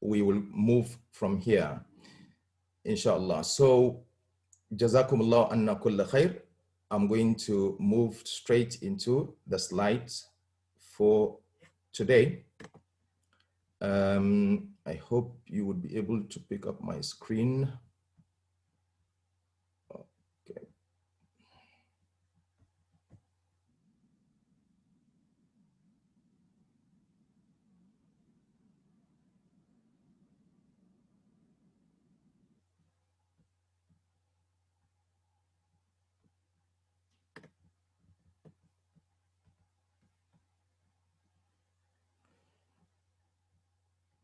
we will move from here, inshallah. So, Jazakumullah anna kulla khair. I'm going to move straight into the slides for today. I hope you would be able to pick up my screen. Okay.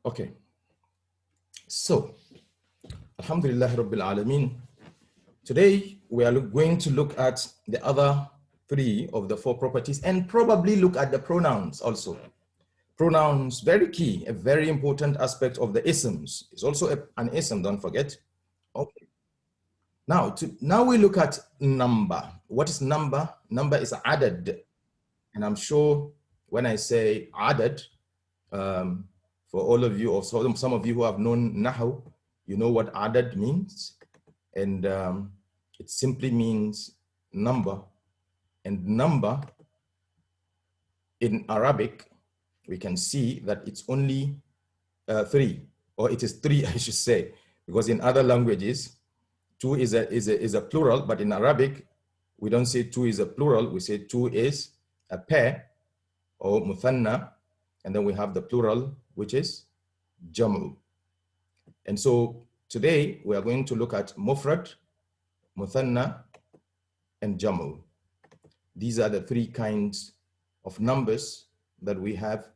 Okay. So, Alhamdulillah Rabbil Alameen. Today, we are going to look at the other 3 of the 4 properties and probably look at the pronouns also. Pronouns, very key, a very important aspect of the isms. It's also an ism, don't forget. Okay. Now we look at number. What is number? Number is adad. And I'm sure when I say adad, for all of you, or some of you who have known Nahu, you know what adad means. And it simply means number. And number in Arabic, we can see that it's only 3, or it is 3, I should say, because in other languages, 2 is a plural, but in Arabic, we don't say 2 is a plural, we say 2 is a pair, or muthanna, and then we have the plural, which is jam'u. And so today, we are going to look at mufrad, muthanna, and jam'u. These are the 3 kinds of numbers that we have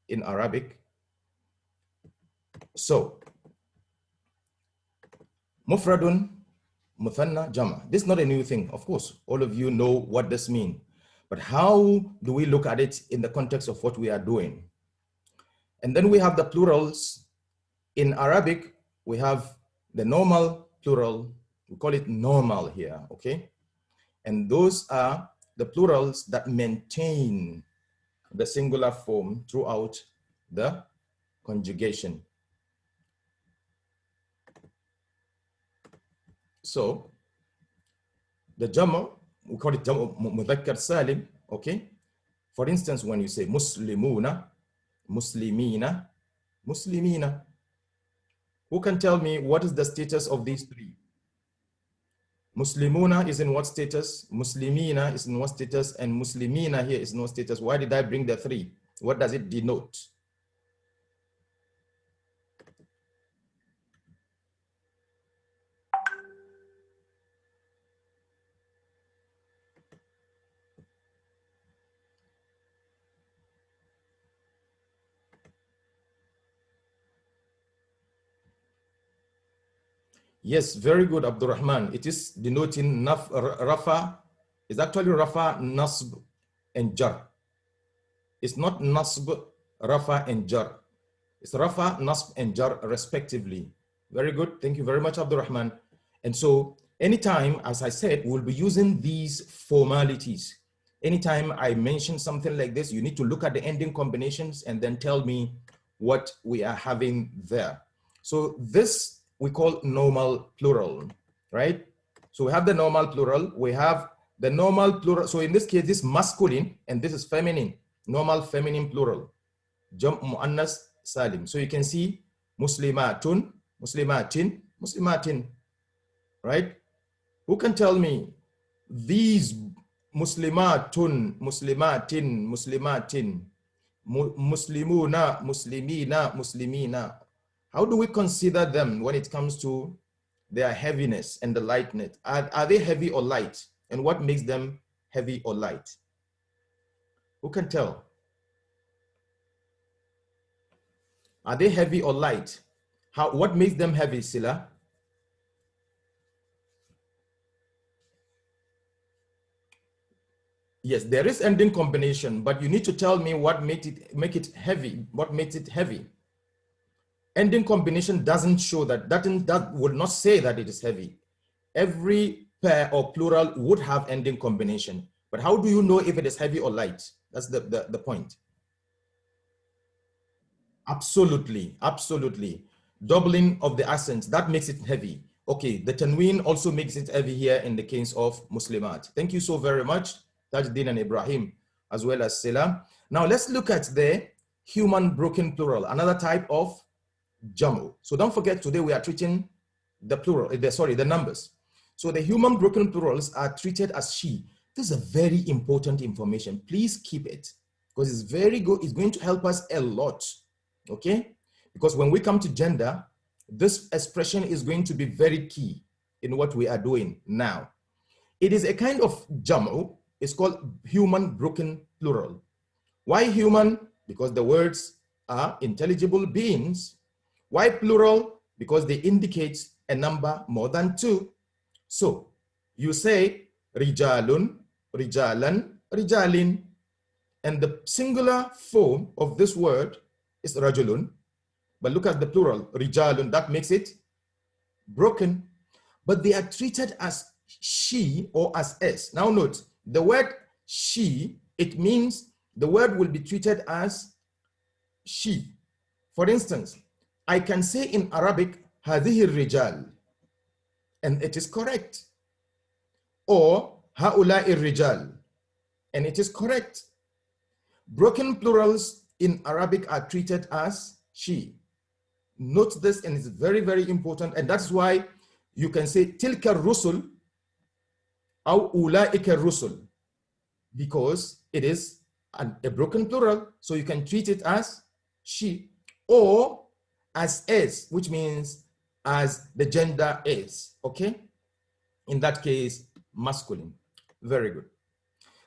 in Arabic. So, mufradun, muthanna, jama. This is not a new thing. Of course, all of you know what this means. But how do we look at it in the context of what we are doing? And then we have the plurals. In Arabic, we have the normal plural. We call it normal here, okay? And those are the plurals that maintain the singular form throughout the conjugation. So, the jama, we call it jama mudhakkar salim, okay? For instance, when you say muslimuna, muslimina, muslimina, who can tell me what is the status of these 3? Muslimuna is in what status? Muslimina is in what status? And muslimina here is in what status? Why did I bring the 3? What does it denote? Yes, very good, Abdurrahman. It is denoting rafa. It's actually rafa, nasb, and jar. It's not nasb, rafa, and jar. It's rafa, nasb, and jar respectively. Very good. Thank you very much, Abdurrahman. And so anytime, as I said, we'll be using these formalities. Anytime I mention something like this, you need to look at the ending combinations and then tell me what we are having there. So this we call normal plural, right? So we have the normal plural, we have the normal plural. So in this case, this masculine and this is feminine, normal feminine plural, jam' mu'annas salim. So you can see muslimatun, muslimatin, muslimatin, right? Who can tell me these muslimatun, muslimatin, muslimatin, muslimuna, muslimina, muslimina, how do we consider them when it comes to their heaviness and the lightness? Are they heavy or light? And what makes them heavy or light? Who can tell? Are they heavy or light? What makes them heavy, Sila? Yes, there is ending combination, but you need to tell me what make it heavy. What makes it heavy? Ending combination doesn't show that would not say that it is heavy. Every pair or plural would have ending combination, but how do you know if it is heavy or light? That's the point. Absolutely, absolutely. Doubling of the accent, that makes it heavy. Okay, the tanween also makes it heavy here in the case of Muslimat. Thank you so very much, Tajdin and Ibrahim, as well as Sela. Now let's look at the human broken plural, another type of jamu. So don't forget, today we are treating the plural, the numbers. So the human broken plurals are treated as she. This is a very important information. Please keep it because it's very good. It's going to help us a lot. Okay? Because when we come to gender, this expression is going to be very key in what we are doing now. It is a kind of jamu. It's called human broken plural. Why human? Because the words are intelligible beings. Why plural? Because they indicate a number more than two. So you say rijalun, rijalan, rijalin. And the singular form of this word is rajulun. But look at the plural, rijalun, that makes it broken. But they are treated as she or as s. Now note, the word she, it means the word will be treated as she. For instance, I can say in Arabic, هذه الرجال, and it is correct. Or هؤلاء الرجال, and it is correct. Broken plurals in Arabic are treated as she. Note this, and it's very, very important. And that's why you can say tilka rusul or ulaika rusul, because it is a broken plural. So you can treat it as she or as is, which means as the gender is. Okay? In that case, masculine. Very good.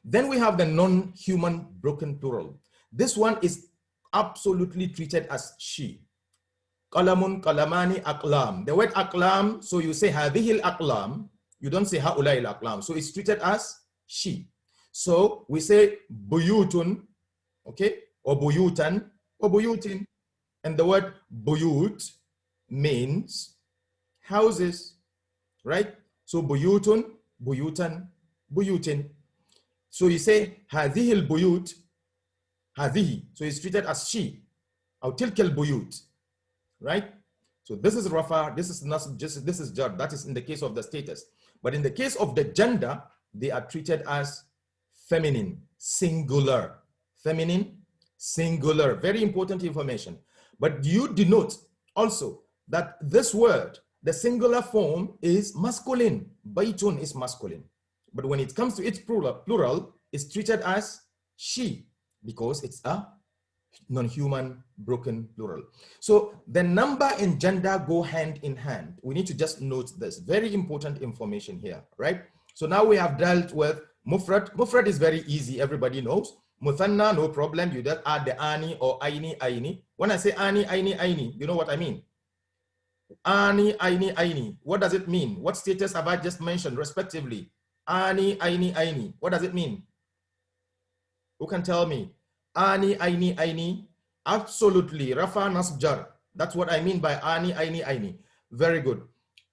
Then we have the non-human broken plural. This one is absolutely treated as she. Qalamun, qalamani, aqlam. The word aqlam, so you say hadhihi al-aqlam, you don't say haulai al-aqlam. So it's treated as she. So we say buyutun, okay, or buyutan, or buyutin. And the word buyut means houses, right? So buyutun, buyutan, buyutin. So you say hadhihi al-buyut, hadhihi. So it's treated as she. Or tilka al-buyut, right? So this is rafa, this is nasb, this is jar. That is in the case of the status. But in the case of the gender, they are treated as feminine, singular. Feminine, singular. Very important information. But you denote also that this word, the singular form is masculine. Baytun is masculine. But when it comes to its plural, it's treated as she because it's a non-human broken plural. So the number and gender go hand in hand. We need to just note this. Very important information here, right? So now we have dealt with mufrad. Mufrad is very easy. Everybody knows. Muthanna, no problem. You just add the ani or aini, aini. When I say ani, aini, aini, you know what I mean? Ani, aini, aini. What does it mean? What status have I just mentioned respectively? Ani, aini, aini. What does it mean? Who can tell me? Ani, aini, aini. Absolutely. Rafa, nasb, jar. That's what I mean by ani, aini, aini. Very good.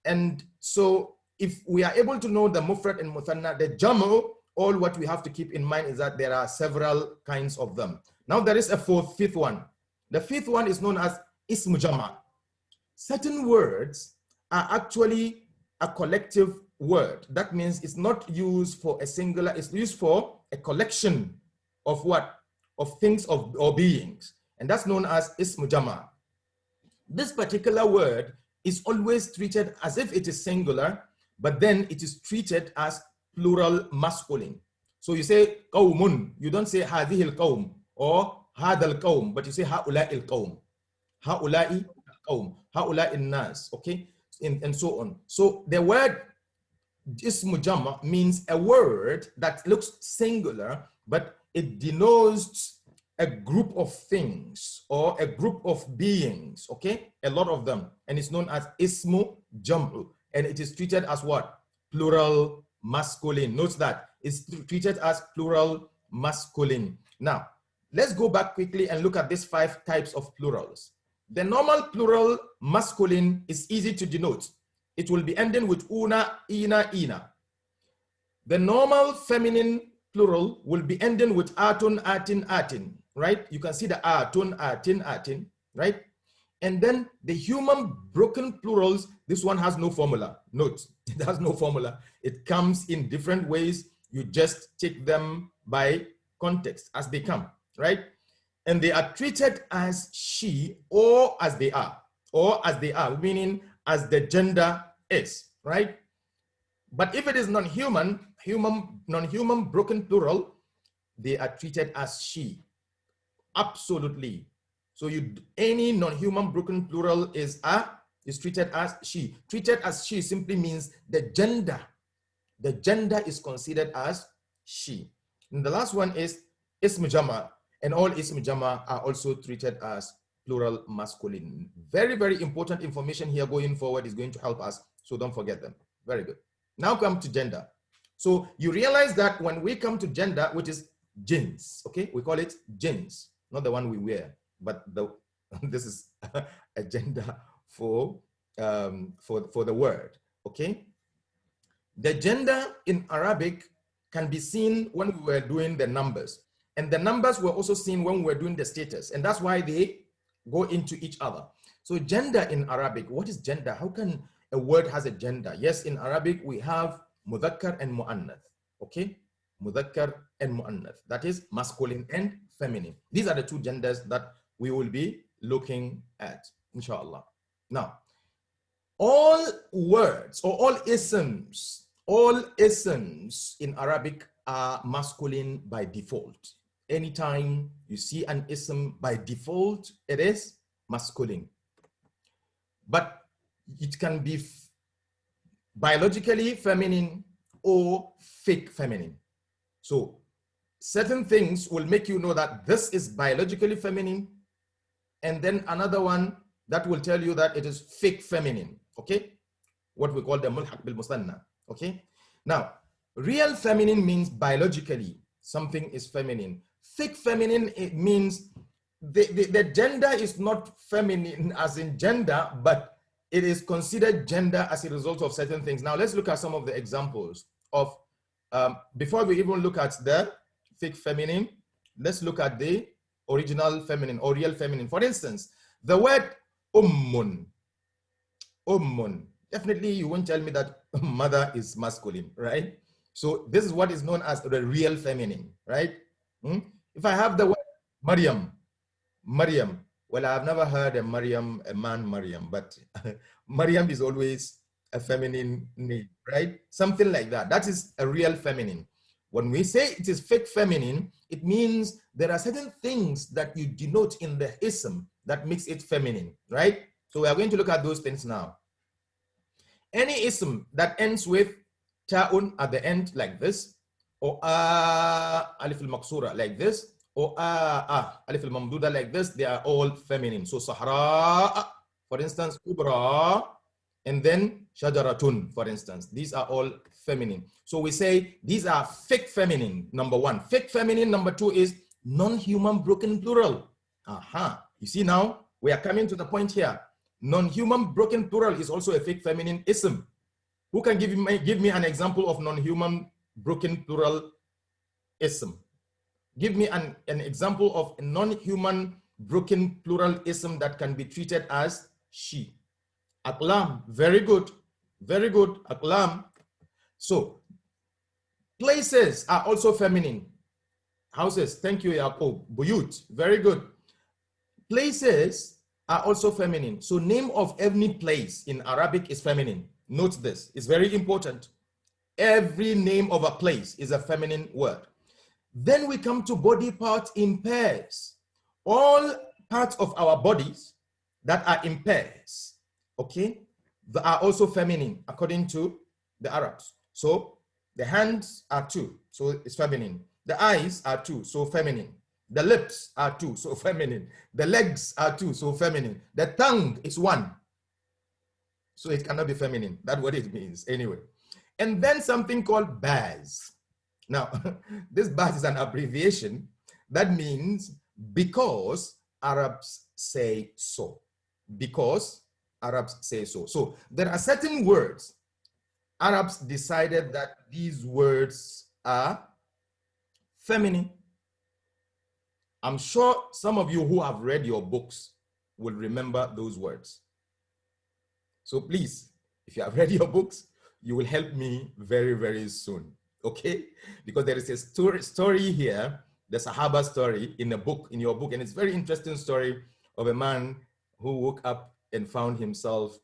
And so if we are able to know the mufrad and muthanna, the jamu, all what we have to keep in mind is that there are several kinds of them. Now there is a fifth one. The fifth one is known as ismu jama. Certain words are actually a collective word. That means it's not used for a singular, it's used for a collection of what? Of things or beings. And that's known as ismu jama. This particular word is always treated as if it is singular, but then it is treated as plural masculine. So you say qawmun, you don't say hadhihi al-qawm or hadha al-qawm, but you say haula'i al-qawm, haula'i al-qawm, haula'i al-nas, okay? And so on. So the word ismu jama means a word that looks singular, but it denotes a group of things or a group of beings, okay? A lot of them. And it's known as ismu jam'u. And it is treated as what? Plural masculine. Note that. It's treated as plural masculine. Now, let's go back quickly and look at these 5 types of plurals. The normal plural masculine is easy to denote. It will be ending with una, ina, ina. The normal feminine plural will be ending with atun, atin, atin, right? You can see the atun, atin, atin, right? And then the human broken plurals, this one has no formula. Note, it has no formula. It comes in different ways. You just take them by context as they come, right? And they are treated as she or as they are, meaning as the gender is, right? But if it is non-human, non-human broken plural, they are treated as she. Absolutely. So any non-human broken plural is treated as she. Treated as she simply means the gender is considered as she. And the last one is ism jama, and all ism jama are also treated as plural masculine. Very, very important information here going forward is going to help us, so don't forget them. Very good. Now come to gender. So you realize that when we come to gender, which is jeans, okay, we call it jeans, not the one we wear, but this is a gender for the word, okay. The gender in Arabic can be seen when we were doing the numbers, and the numbers were also seen when we were doing the status, and that's why they go into each other. So gender in Arabic, what is gender? How can a word has a gender? Yes, in Arabic we have mudhakkar and mu'annath, okay? Mudhakkar and mu'annath, that is masculine and feminine. These are the two genders that we will be looking at, inshallah. Now, all words or all isms in Arabic are masculine by default. Anytime you see an ism by default, it is masculine. But it can be biologically feminine or fake feminine. So certain things will make you know that this is biologically feminine, and then another one that will tell you that it is fake feminine, okay? What we call the mulhaq bil musanna, okay? Now, real feminine means biologically something is feminine. Fake feminine, it means the gender is not feminine as in gender, but it is considered gender as a result of certain things. Now, let's look at some of the examples of, before we even look at the fake feminine, let's look at the original feminine or real feminine. For instance, the word ummun. Definitely you won't tell me that mother is masculine, right? So this is what is known as the real feminine, right? If I have the word Maryam, well, I've never heard a man Maryam, but Maryam is always a feminine name, right? Something like that. That is a real feminine. When we say it is fake feminine, it means there are certain things that you denote in the ism that makes it feminine, right? So we are going to look at those things now. Any ism that ends with ta'un at the end like this, or alif al-maqsura like this, or alif al-mamduda like this, they are all feminine. So sahra, for instance, kubra, and then shajaratun, for instance. These are all feminine. So we say these are fake feminine, number one. Fake feminine, number two is non-human broken plural. You see now, we are coming to the point here. Non-human broken plural is also a fake feminine ism. Who can give me an example of non-human broken plural ism? Give me an example of a non-human broken plural ism that can be treated as she. Aqlam, very good, aqlam. So places are also feminine. Houses, thank you, Yaqub. Buyut, very good. Places are also feminine. So name of any place in Arabic is feminine. Note this, it's very important. Every name of a place is a feminine word. Then we come to body parts in pairs. All parts of our bodies that are in pairs, okay, they are also feminine according to the Arabs. So the hands are two, so it's feminine. The eyes are two, so feminine. The lips are two, so feminine. The legs are two, so feminine. The tongue is one, so it cannot be feminine. That's what it means anyway. And then something called baz. Now, this baz is an abbreviation that means because Arabs say so. Because Arabs say so. So there are certain words Arabs decided that these words are feminine. I'm sure some of you who have read your books will remember those words. So please, if you have read your books, you will help me very, very soon, okay? Because there is a story here, the Sahaba story in a book, in your book, and it's a very interesting story of a man who woke up and found himself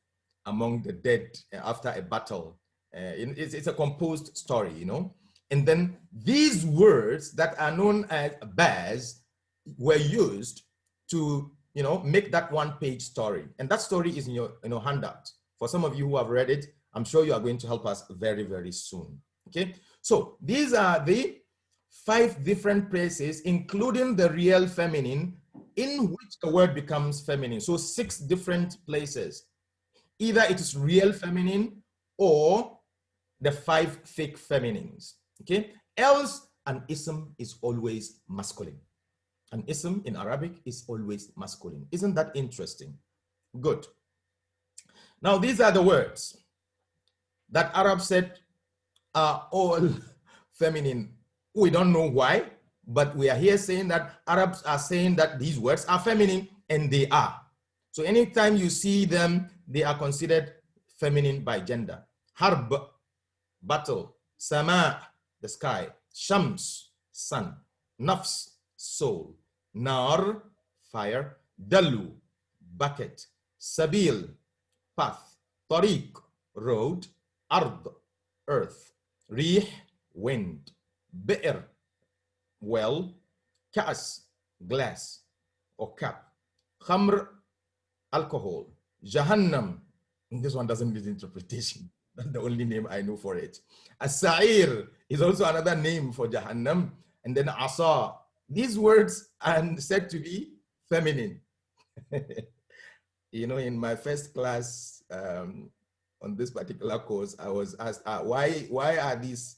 among the dead after a battle. It's a composed story, you know? And then these words that are known as baz were used to, you know, make that one-page story. And that story is in your handout. For some of you who have read it, I'm sure you are going to help us very, very soon. Okay, so these are the 5 different places, including the real feminine, in which the word becomes feminine. So 6 different places. Either it is real feminine or the 5 fake feminines. Okay, else an ism is always masculine. An ism in Arabic is always masculine. Isn't that interesting? Good. Now, these are the words that Arabs said are all feminine. We don't know why, but we are here saying that Arabs are saying that these words are feminine, and they are. So anytime you see them, they are considered feminine by gender. Harb, battle. Sama, the sky. Shams, sun. Nafs, soul. Nar, fire. Dalu, bucket. Sabil, path. Tariq, road. Ard, earth. Rih, wind. Bi'r, well. Ka'as, glass or cup. Khamr, alcohol. Jahannam, this one doesn't need interpretation. That's the only name I know for it. As-Sa'ir is also another name for Jahannam. And then Asa. These words are said to be feminine. You know, in my first class on this particular course, I was asked, why are these,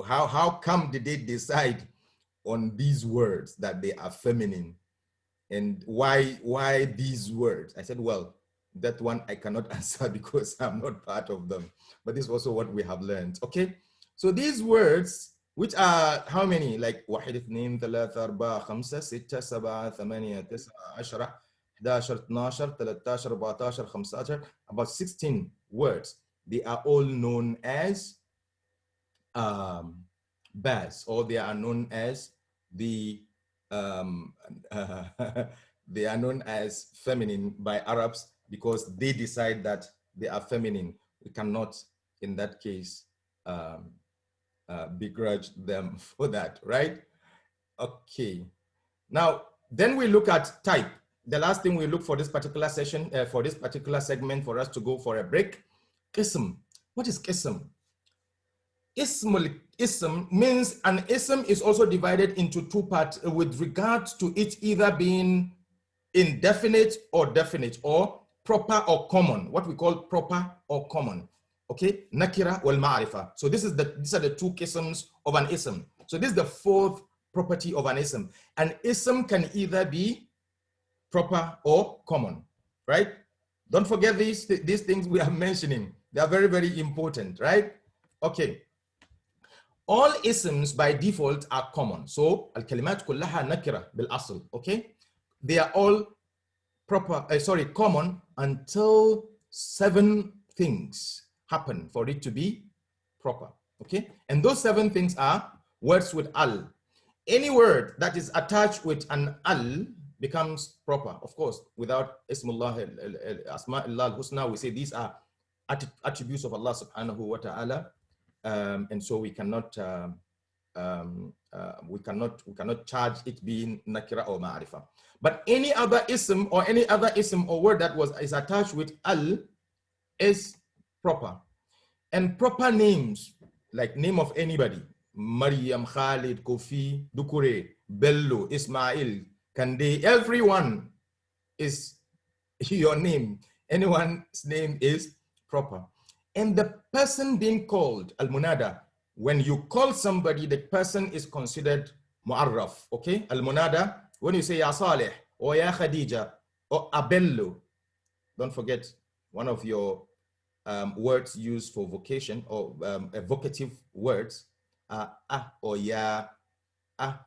how come did they decide on these words that they are feminine? And why these words? I said, well, that one I cannot answer because I'm not part of them. But this is also what we have learned. Okay, so these words, which are how many? Like واحد اثنين ثلاثة أربعة خمسة ستة سبعة ثمانية تسعة عشرة 11 12 13 14 15, about 16 words. They are all known as baz, or they are known as the they are known as feminine by Arabs because they decide that they are feminine. We cannot, in that case, begrudge them for that, right? Okay. Now, then we look at type. The last thing we look for this particular session, for this particular segment, for us to go for a break. Qism. What is qism? Ism means an ism is also divided into 2 parts with regard to it either being indefinite or definite, or proper or common, what we call proper or common. Okay, nakira wal ma'rifa. So these are the 2 qisms of an ism. So this is the 4th property of an ism. An ism can either be proper or common, right? Don't forget these things we are mentioning. They are very, very important, right? Okay. All isms by default are common. So الكلمات كلها نكرة بالأصل. Okay, they are all proper. Common until 7 things happen for it to be proper. Okay, and those 7 things are words with al. Any word that is attached with an al becomes proper. Of course, without Ismullah Asma'illah al-Husna, we say these are attributes of Allah subhanahu wa ta'ala. And so we cannot charge it being nakira or ma'rifa. But any other ism or word that is attached with al is proper. And proper names, like name of anybody, Maryam, Khalid, Kofi, Dukure, Bello, Ismail, Kande, everyone is your name. Anyone's name is proper. And the person being called, al-munada, when you call somebody, the person is considered mu'arraf, okay? Al-munada, when you say ya Saleh, or ya Khadija, or Abello, don't forget one of your words used for vocation or evocative words, or ya,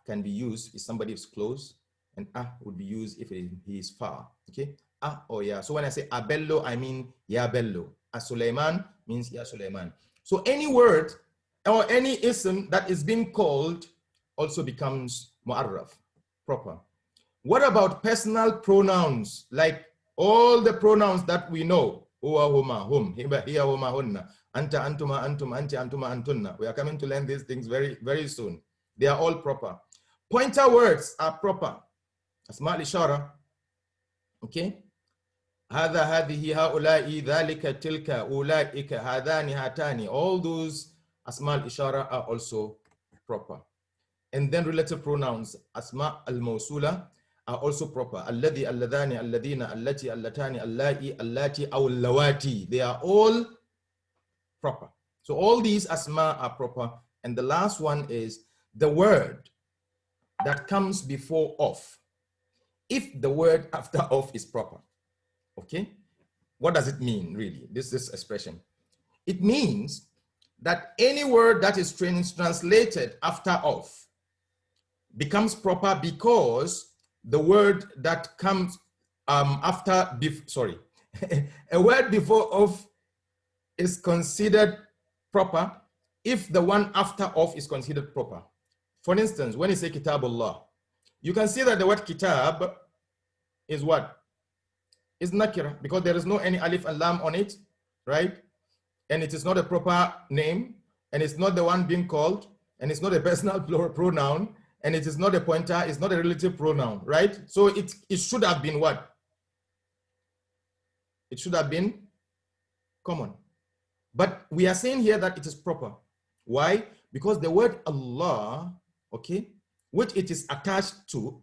can be used if somebody is close. and a would be used if he is far. Okay, a or ya. So when I say a bello, I mean ya bello. A Suleiman means ya Suleiman. So any word or any ism that is being called also becomes mu'arraf, proper. What about personal pronouns, like all the pronouns that we know? Huwa, huma, hum, hiya, huma, hunna, anta, antuma, antum, anti, antuma, antunna. We are coming to learn these things very, very soon. They are all proper. Pointer words are proper. Asma al-ishara. Okay? هذا, هذه, هؤلاء, ذلك, تلك, أولئك, هذان, هاتان. All those asma al-ishara are also proper. And then relative pronouns, asma al-mawsula, are also proper. Alladhi, alladhani, alladhina, allati, allatani, allai, allati, aw allawati. They are all proper. So all these asma are proper. And the last one is the word that comes before of. If the word after of is proper. Okay? What does it mean, really, this expression? It means that any word that is translated after of becomes proper because the word that comes after, sorry, a word before of is considered proper if the one after of is considered proper. For instance, when you say kitabullah, you can see that the word kitab is what? Is nakira, because there is no any alif and lam on it, right? And it is not a proper name, and it's not the one being called, and it's not a personal pronoun, and it is not a pointer, it's not a relative pronoun, right? So it should have been what? It should have been common. But we are saying here that it is proper. Why? Because the word Allah, okay, which it is attached to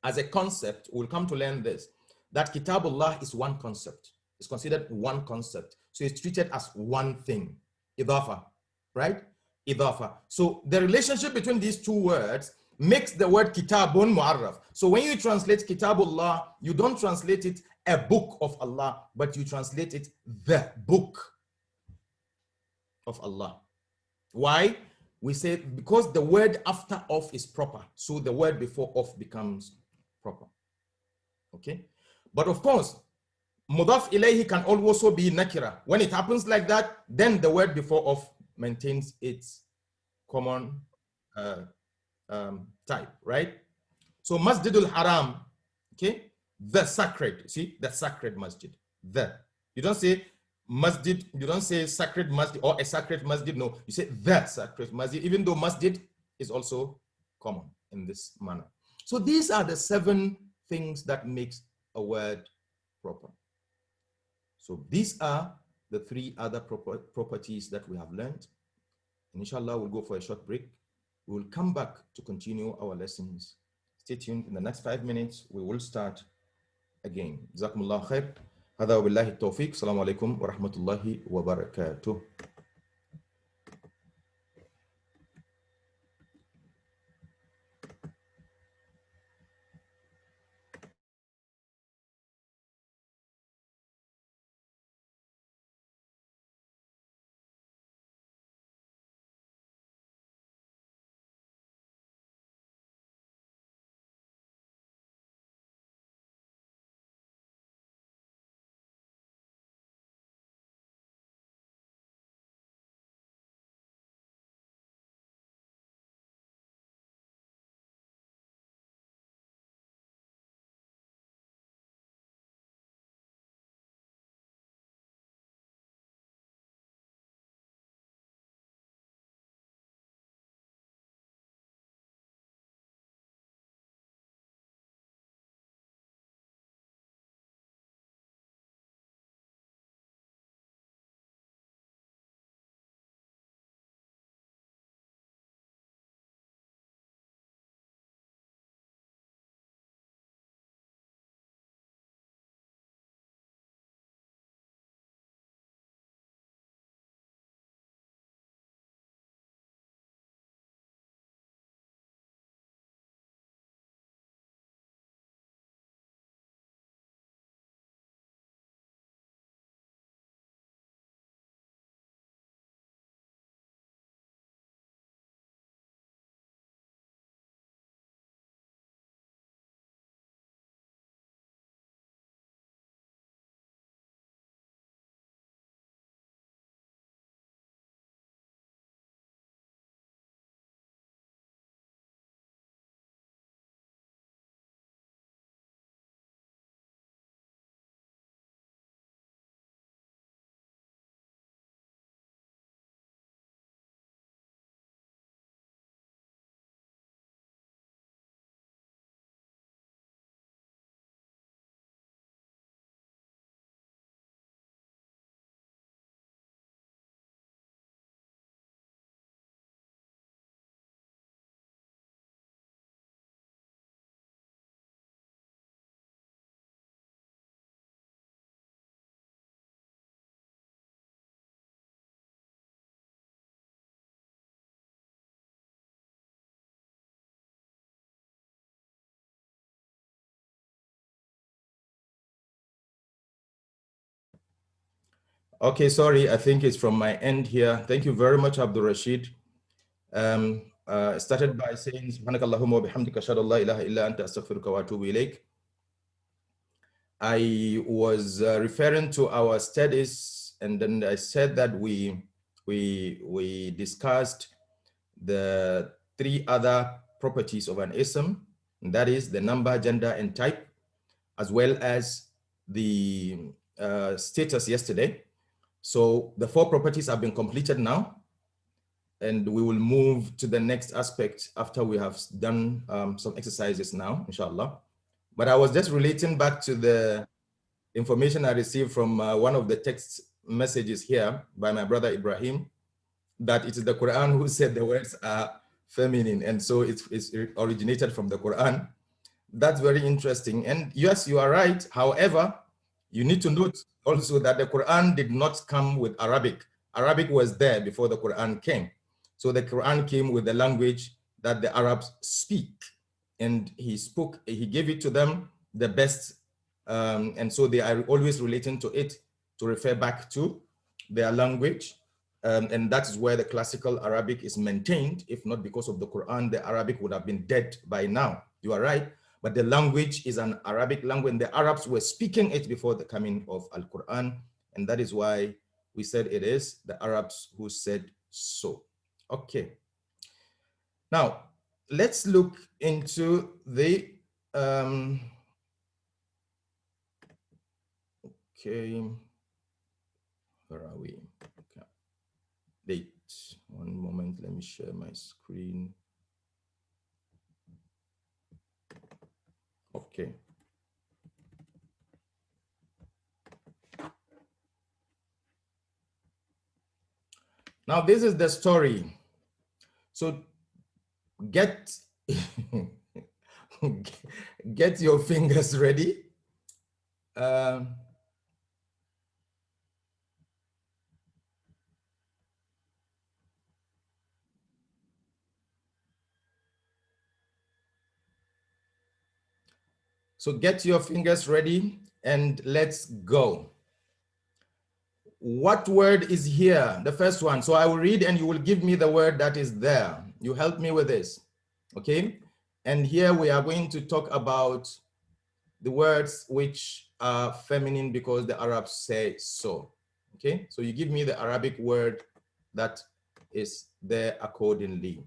as a concept, we'll come to learn this, that Kitabullah is one concept. It's considered one concept. So it's treated as one thing, idafa, right? Idafa. So the relationship between these two words makes the word kitabun mu'arraf. So when you translate Kitabullah, you don't translate it a book of Allah, but you translate it the book of Allah. Why? We say because the word after of is proper, so the word before of becomes proper. Okay? But of course, mudaf ilayhi can also be nakira. When it happens like that, then the word before of maintains its common type, right? So Masjidul Haram, okay? The sacred, see, the sacred masjid. The. You don't say masjid, you don't say sacred masjid or a sacred masjid, no. You say the sacred masjid, even though masjid is also common in this manner. So these are the 7 things that makes a word proper. So these are the 3 other properties that we have learned. And inshallah, we'll go for a short break. We will come back to continue our lessons. Stay tuned. In the next 5 minutes, we will start again. Jazakumullah khair. هذا وبالله التوفيق. السلام عليكم ورحمة الله وبركاته. Okay, sorry, I think it's from my end here. Thank you very much, Abdul Rashid. Started by saying, Subhanakallahumma wa bihamdika ashhadu an la ilaha illa anta astaghfiruka wa atubu ilayk. I was referring to our studies, and then I said that we discussed the three other properties of an ism, and that is the number, gender, and type, as well as the status yesterday. So the four properties have been completed now, and we will move to the next aspect after we have done some exercises now, inshallah. But I was just relating back to the information I received from one of the text messages here by my brother Ibrahim, that it is the Quran who said the words are feminine, and so it's originated from the Quran. That's very interesting. And yes, you are right. However, you need to note also that the Quran did not come with Arabic. Arabic was there before the Quran came. So the Quran came with the language that the Arabs speak. And he gave it to them the best. And so they are always relating to it to refer back to their language. And that is where the classical Arabic is maintained. If not because of the Quran, the Arabic would have been dead by now. You are right. But the language is an Arabic language, and the Arabs were speaking it before the coming of Al-Quran, and that is why we said it is the Arabs who said so. Okay. Now, let's look into the, okay, where are we? Okay. Wait, one moment, let me share my screen. Okay. Now, this is the story. So get get your fingers ready. So get your fingers ready and let's go. What word is here? The first one. So I will read and you will give me the word that is there. You help me with this, okay? And here we are going to talk about the words which are feminine because the Arabs say so, okay? So you give me the Arabic word that is there accordingly,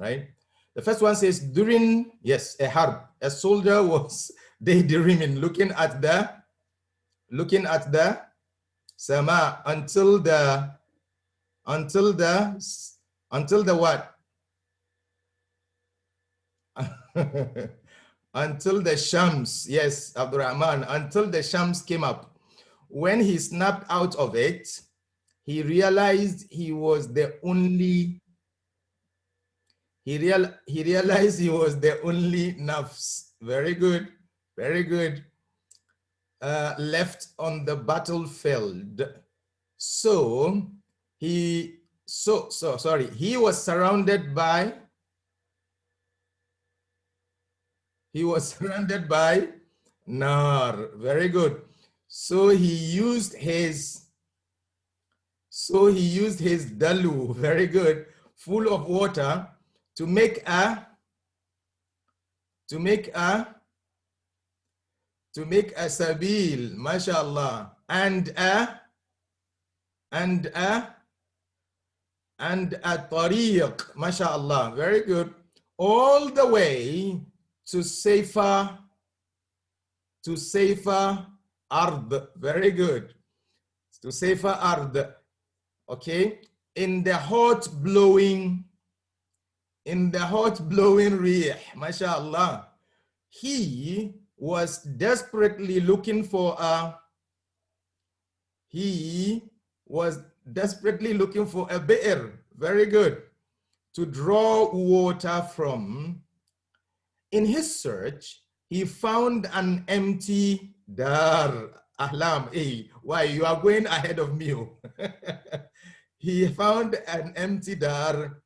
right? The first one says during, yes, a harb. A soldier was daydreaming, looking at the sama until the what? Until the shams, yes, Abdurrahman, until the shams came up. When he snapped out of it, he realized he was the only nafs. Very good, very good. Left on the battlefield. So he was surrounded by nar. Very good. So he used his dalu, very good, full of water to make a sabil, mashallah, and a tariq, mashallah, very good, all the way to safer ard, very good, to safer ard, okay, in the hot blowing rih, mashallah. He was desperately looking for a bi'r, very good, to draw water from. In his search, he found an empty dar. Ahlam, hey, why you are going ahead of me? He found an empty dar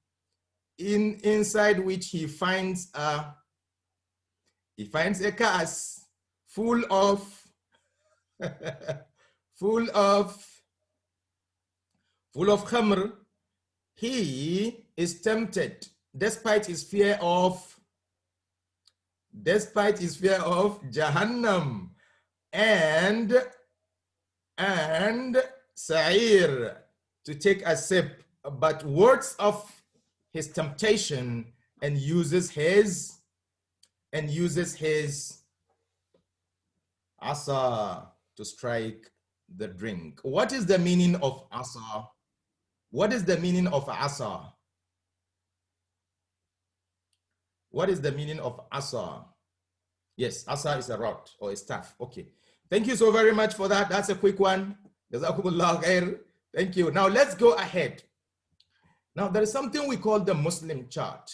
inside which he finds a kas full of full of khamr. He is tempted despite his fear of Jahannam and Sa'ir, to take a sip, but words of his temptation and uses his asa to strike the drink. What is the meaning of asa? What is the meaning of asa? What is the meaning of asa? Yes, asa is a rod or a staff. Okay. Thank you so very much for that. That's a quick one. Jazakumullah khair. Thank you. Now let's go ahead. Now there is something we call the Muslim chart.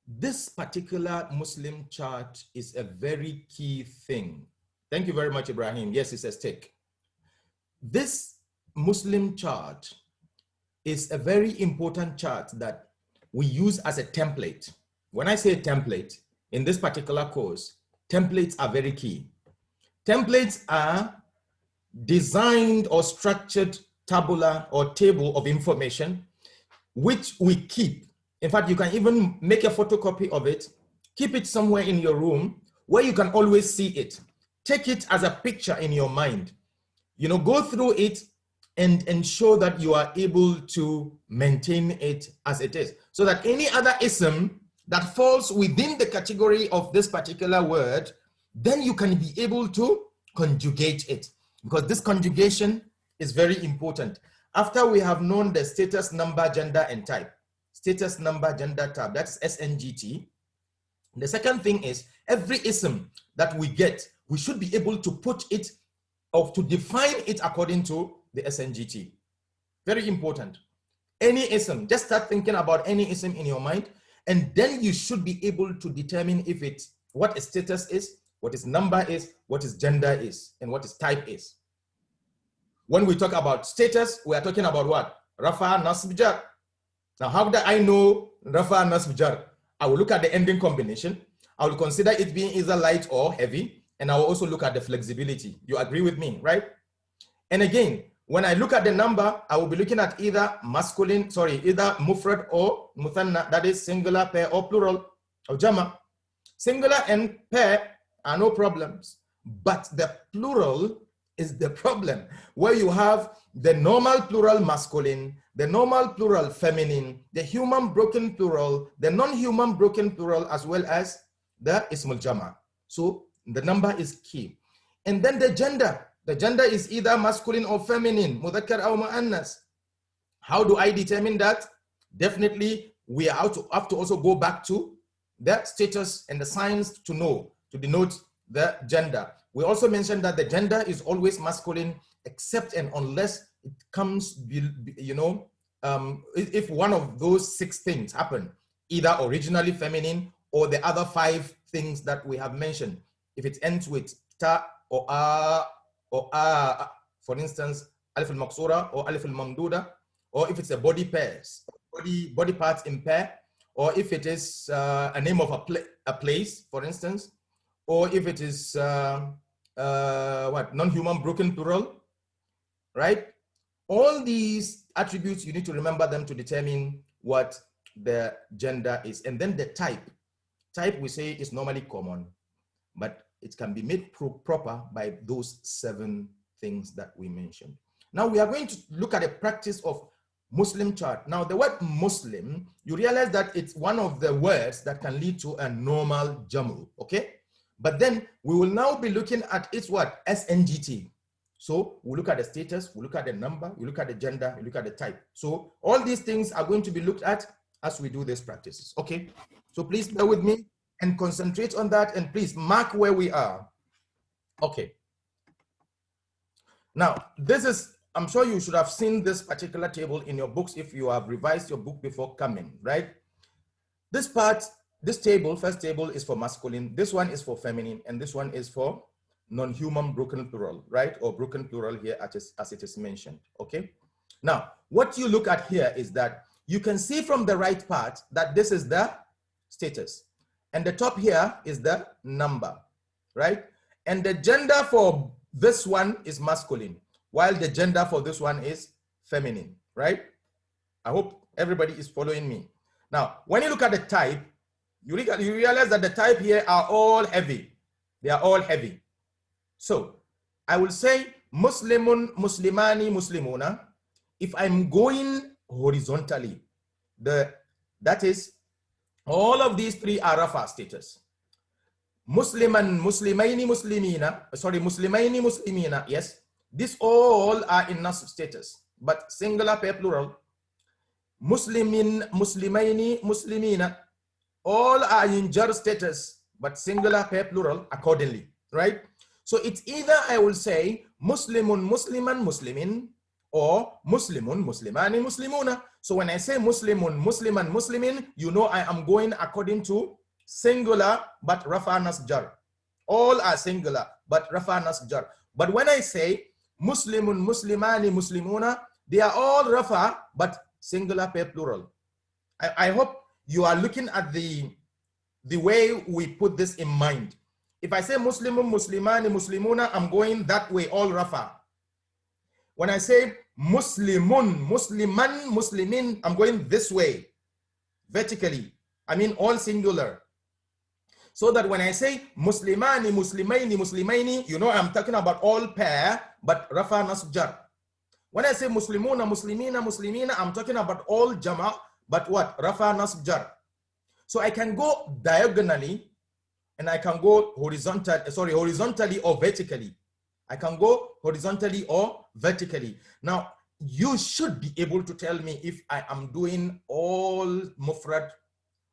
This particular Muslim chart is a very key thing. Thank you very much, Ibrahim. Yes, it's a stick. This Muslim chart is a very important chart that we use as a template. When I say template, in this particular course, templates are very key. Templates are designed or structured tabula or table of information, which we keep. In fact, you can even make a photocopy of it, keep it somewhere in your room where you can always see it. Take it as a picture in your mind. You know, go through it and ensure that you are able to maintain it as it is, so that any other ism that falls within the category of this particular word, then you can be able to conjugate it, because this conjugation is very important. After we have known the status, number, gender, and type, status, number, gender, type, that's SNGT. The second thing is every ism that we get, we should be able to put it or to define it according to the SNGT. Very important. Any ism, just start thinking about any ism in your mind, and then you should be able to determine if it's what its status is, what its number is, what its gender is, and what its type is. When we talk about status, we are talking about what? Rafa, Nasb, Jar. Now, how do I know Rafa, Nasb, Jar? I will look at the ending combination. I will consider it being either light or heavy, and I will also look at the flexibility. You agree with me, right? And again, when I look at the number, I will be looking at either either mufrad or muthanna, that is singular, pair, or plural, or jama. Singular and pair are no problems, but the plural is the problem, where you have the normal plural masculine, the normal plural feminine, the human broken plural, the non-human broken plural, as well as the ismul jama. So the number is key. And then the gender. The gender is either masculine or feminine, mudhakkar or mu'annas. How do I determine that? Definitely, we have to also go back to the status and the signs to know, to denote the gender. We also mentioned that the gender is always masculine, except and unless it comes, you know, if one of those 6 things happen, either originally feminine or the other 5 things that we have mentioned. If it ends with ta or a, or for instance, alif al-maqsura or alif al-mamduda, or if it's a body pairs, body parts in pair, or if it is a name of a place, for instance, or if it is non-human broken plural, right? All these attributes, you need to remember them to determine what the gender is. And then the type. Type, we say, is normally common, but it can be made proper by those 7 things that we mentioned. Now we are going to look at a practice of Muslim chart. Now the word Muslim, you realize that it's one of the words that can lead to a normal jamu, okay? But then we will now be looking at its what? SNGT. So we look at the status, we look at the number, we look at the gender, we look at the type. So all these things are going to be looked at as we do these practices, okay? So please bear with me and concentrate on that, and please mark where we are. Okay. Now, this is, I'm sure you should have seen this particular table in your books if you have revised your book before coming, right? This part, this table, first table is for masculine, this one is for feminine, and this one is for non-human broken plural, right? Or broken plural here as it is mentioned, okay? Now, what you look at here is that you can see from the right part that this is the status. And the top here is the number, right? And the gender for this one is masculine, while the gender for this one is feminine, right? I hope everybody is following me. Now, when you look at the type, you realize that the type here are all heavy. They are all heavy. So I will say Muslimun, Muslimani, Muslimuna. If I'm going horizontally, that is, all of these three are rafa status. Musliman, Muslimaini, Muslimina, sorry, Muslimaini, Muslimina, yes. These all are in nasb status, but singular pair plural. Muslimin, Muslimaini, Muslimina, all are in jar status, but singular pair plural accordingly, right? So it's either I will say Muslimun, Musliman, Muslimin, or Muslimun, Muslimani, Muslimuna. So when I say Muslimun, Musliman, Muslimin, you know I am going according to singular, but rafa nasb jar. All are singular, but rafa nasb jar. But when I say Muslimun, Muslimani, Muslimuna, they are all rafa, but singular pair plural. I hope you are looking at the way we put this in mind. If I say Muslimun, Muslimani, Muslimuna, I'm going that way, all rafa. When I say Muslimun, Musliman, Muslimin, I'm going this way, vertically. I mean all singular. So that when I say Muslimani, Muslimaini, Muslimaini, you know I'm talking about all pair, but rafa nasb jar. When I say Muslimuna, Muslimina, Muslimina, I'm talking about all jama, but what? Rafa nasb jar. So I can go diagonally and I can go horizontally or vertically. I can go horizontally or vertically. Now, you should be able to tell me if I am doing all mufrad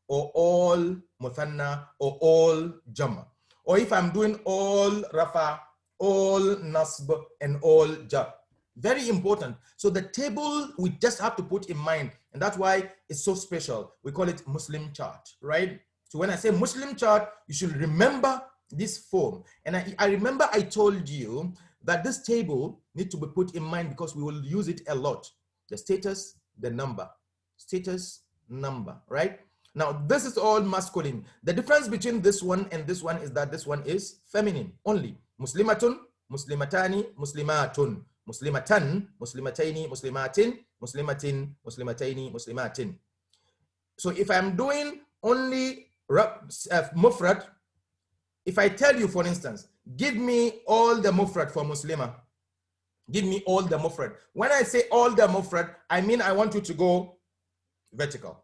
or all muthanna or all jama, or if I'm doing all rafa, all nasb, and all jar. Very important. So the table we just have to put in mind, and that's why it's so special. We call it Muslim chart, right? So when I say Muslim chart, you should remember this form. And I remember I told you that this table needs to be put in mind because we will use it a lot. The status, the number, status, number, right? Now, this is all masculine. The difference between this one and this one is that this one is feminine only. Muslimatun, muslimatani, muslimatun. Muslimatan, muslimataini, muslimatin, muslimatin, muslimataini, muslimatin. So if I'm doing only mufrad, if I tell you, for instance, give me all the mufrad for muslima, give me all the mufrad. When I say all the mufrad, I mean I want you to go vertical.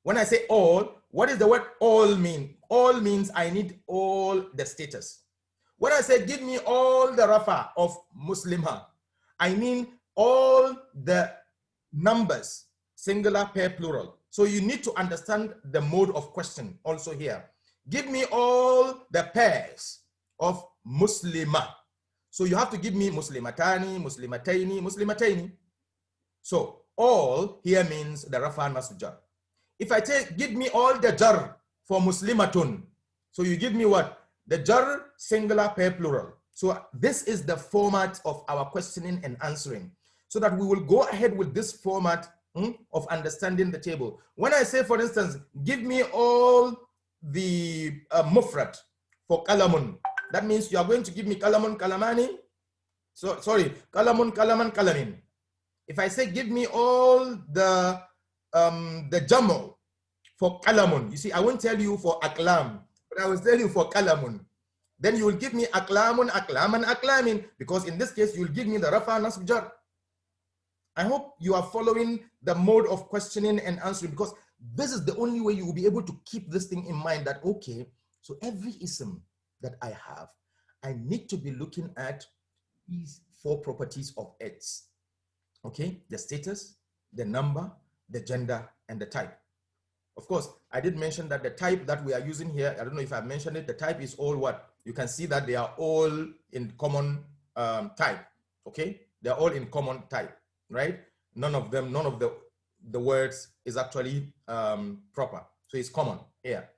When I say all, what does the word all mean? All means I need all the status. When I say give me all the rafa of muslima, I mean all the numbers, singular, pair, plural. So you need to understand the mode of question also here. Give me all the pairs of muslima. So you have to give me muslimatani, muslimataini, muslimataini. So all here means the rafa nasb jar. If I take, give me all the jar for muslimatun. So you give me what? The jar, singular, pair, plural. So this is the format of our questioning and answering, so that we will go ahead with this format of understanding the table. When I say, for instance, give me all the mufrad for kalamun, that means you are going to give me kalamun, kalamani. So sorry, kalamun, kalaman, kalamin. If I say give me all the jamu for kalamun, you see, I won't tell you for aklam, but I will tell you for kalamun. Then you will give me aklamun, aklaman, aklamin, because in this case, you will give me the rafa nasb jar. I hope you are following the mode of questioning and answering, because this is the only way you will be able to keep this thing in mind that, okay, so every ism that I have, I need to be looking at these four properties of it. Okay, the status, the number, the gender, and the type. Of course, I did mention that the type that we are using here, I don't know if I've mentioned it, the type is all what? You can see that they are all in common type, okay? They're all in common type, right? None of the words is actually proper. So it's common here.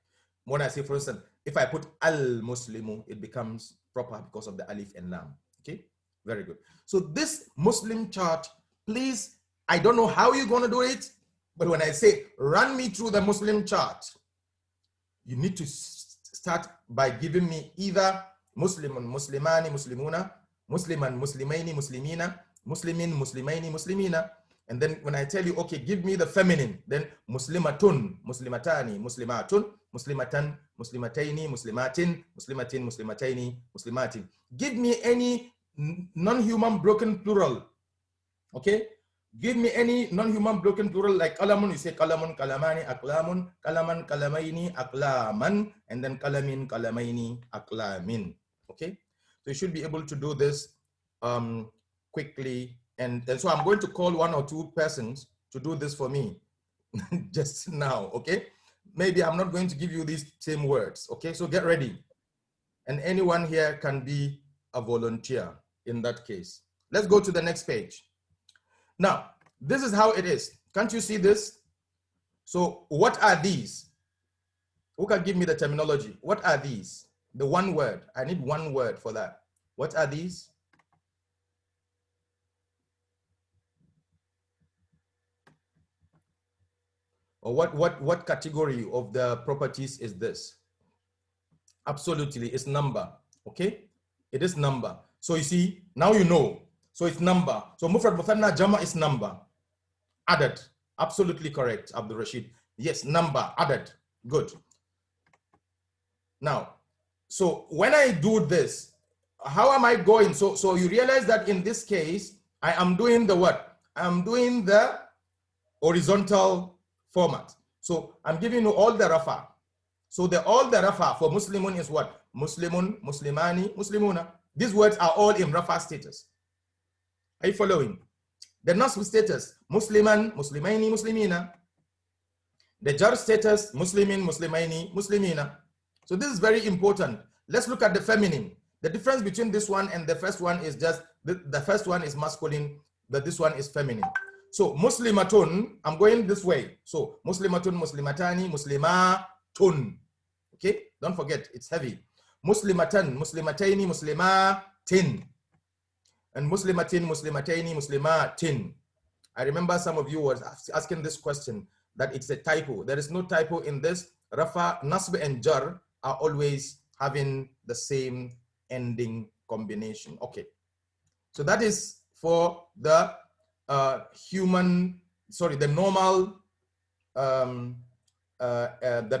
When I say, for instance, if I put al-Muslimu, it becomes proper because of the alif and lam, okay? Very good. So this Muslim chart, please, I don't know how you're going to do it, but when I say run me through the Muslim chart, you need to start by giving me either Muslimun, Muslimani, Muslimuna, Musliman, Muslimaini, Muslimina, Muslimin, Muslimaini, Muslimina. And then when I tell you, okay, give me the feminine, then Muslimatun, Muslimatani, Muslimatun, Muslimatan, Muslimataini, Muslimatin, Muslimatin, Muslimataini, Muslimatin. Give me any non-human broken plural. Okay? Give me any non-human broken plural like kalamun, you say kalamun, kalamani, aklamun, kalaman, kalamaini, aklaman, and then kalamin, kalamaini, aklamin. Okay? So you should be able to do this quickly. And so I'm going to call 1 or 2 persons to do this for me just now, okay? Maybe I'm not going to give you these same words, okay? So get ready. And anyone here can be a volunteer in that case. Let's go to the next page. Now, this is how it is. Can't you see this? So what are these? Who can give me the terminology? What are these? The one word. I need one word for that. What are these? Or what category of the properties is this? Absolutely, it's number, okay? It is number. So you see, now you know. So it's number. So mufrad muthanna jama is number. Added. Absolutely correct, Abdul Rashid. Yes, number, added. Good. Now, so when I do this, how am I going? So you realize that in this case, I am doing the what? I'm doing the horizontal format. So I'm giving you all the rafa. So all the rafa for Muslimun is what? Muslimun, Muslimani, Muslimuna. These words are all in rafa status. Are you following? The nasb status, Musliman, Muslimaini, Muslimina. The jar status, Muslimin, Muslimaini, Muslimina. So this is very important. Let's look at the feminine. The difference between this one and the first one is just, the first one is masculine, but this one is feminine. So Muslimatun, I'm going this way. So Muslimatun, Muslimatani, Muslimatun. Okay, don't forget, it's heavy. Muslimatan, Muslimataini, Muslimatin. And Muslimatin, Muslimataini, Muslimatin. I remember some of you was asking this question, that it's a typo. There is no typo in this. Rafa, Nasb, and Jar are always having the same ending combination. Okay, so that is for the the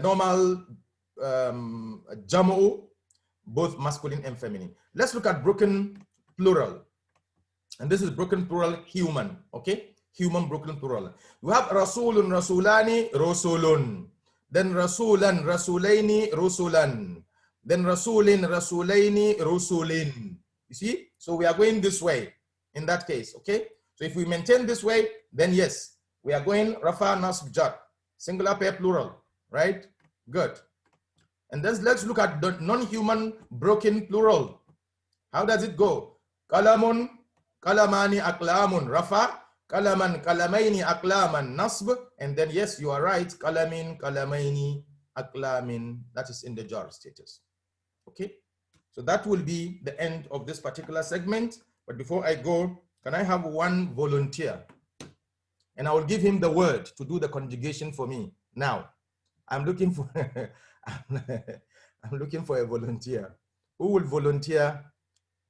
normal jamu, both masculine and feminine. Let's look at broken plural. And this is broken plural human, okay? Human broken plural. We have Rasulun, Rasulani, Rasulun. Then Rasulan, Rasulaini, Rusulan. Then Rasulin, Rasulaini, Rusulin. You see? So we are going this way in that case, okay? So if we maintain this way, then yes, we are going Rafa, Nasb, Jar. Singular pair plural, right? Good. And then let's look at the non-human broken plural. How does it go? Kalamun, kalamani, aklamun, Rafa. Kalaman, kalamaini, aklaman, Nasb. And then yes, you are right. Kalamin, kalamaini, aklamin. That is in the jar status. Okay? So that will be the end of this particular segment. But before I go, can I have one volunteer? And I will give him the word to do the conjugation for me. Now, I'm looking for I'm looking for a volunteer. Who will volunteer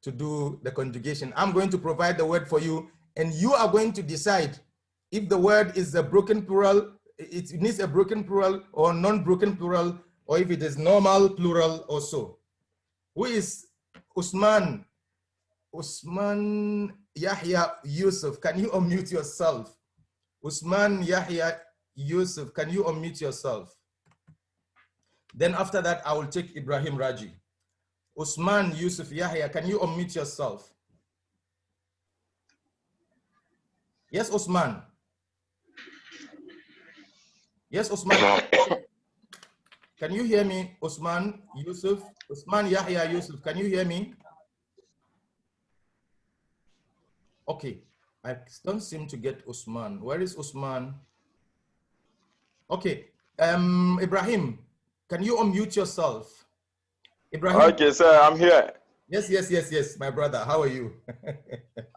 to do the conjugation? I'm going to provide the word for you, and you are going to decide if the word is a broken plural, it needs a broken plural or non-broken plural, or if it is normal plural or so. Who is Usman? Usman Yahya Yusuf. Can you unmute yourself? Usman Yahya Yusuf, can you unmute yourself? Then after that, I will take Ibrahim Raji. Usman Yusuf Yahya, can you unmute yourself? Yes, Usman. Yes, Usman. Can you hear me, Usman Yusuf? Usman Yahya Yusuf, can you hear me? Okay, I don't seem to get Usman. Where is Usman? Okay, Ibrahim, can you unmute yourself? Ibrahim. Okay, sir, I'm here. Yes, my brother. How are you?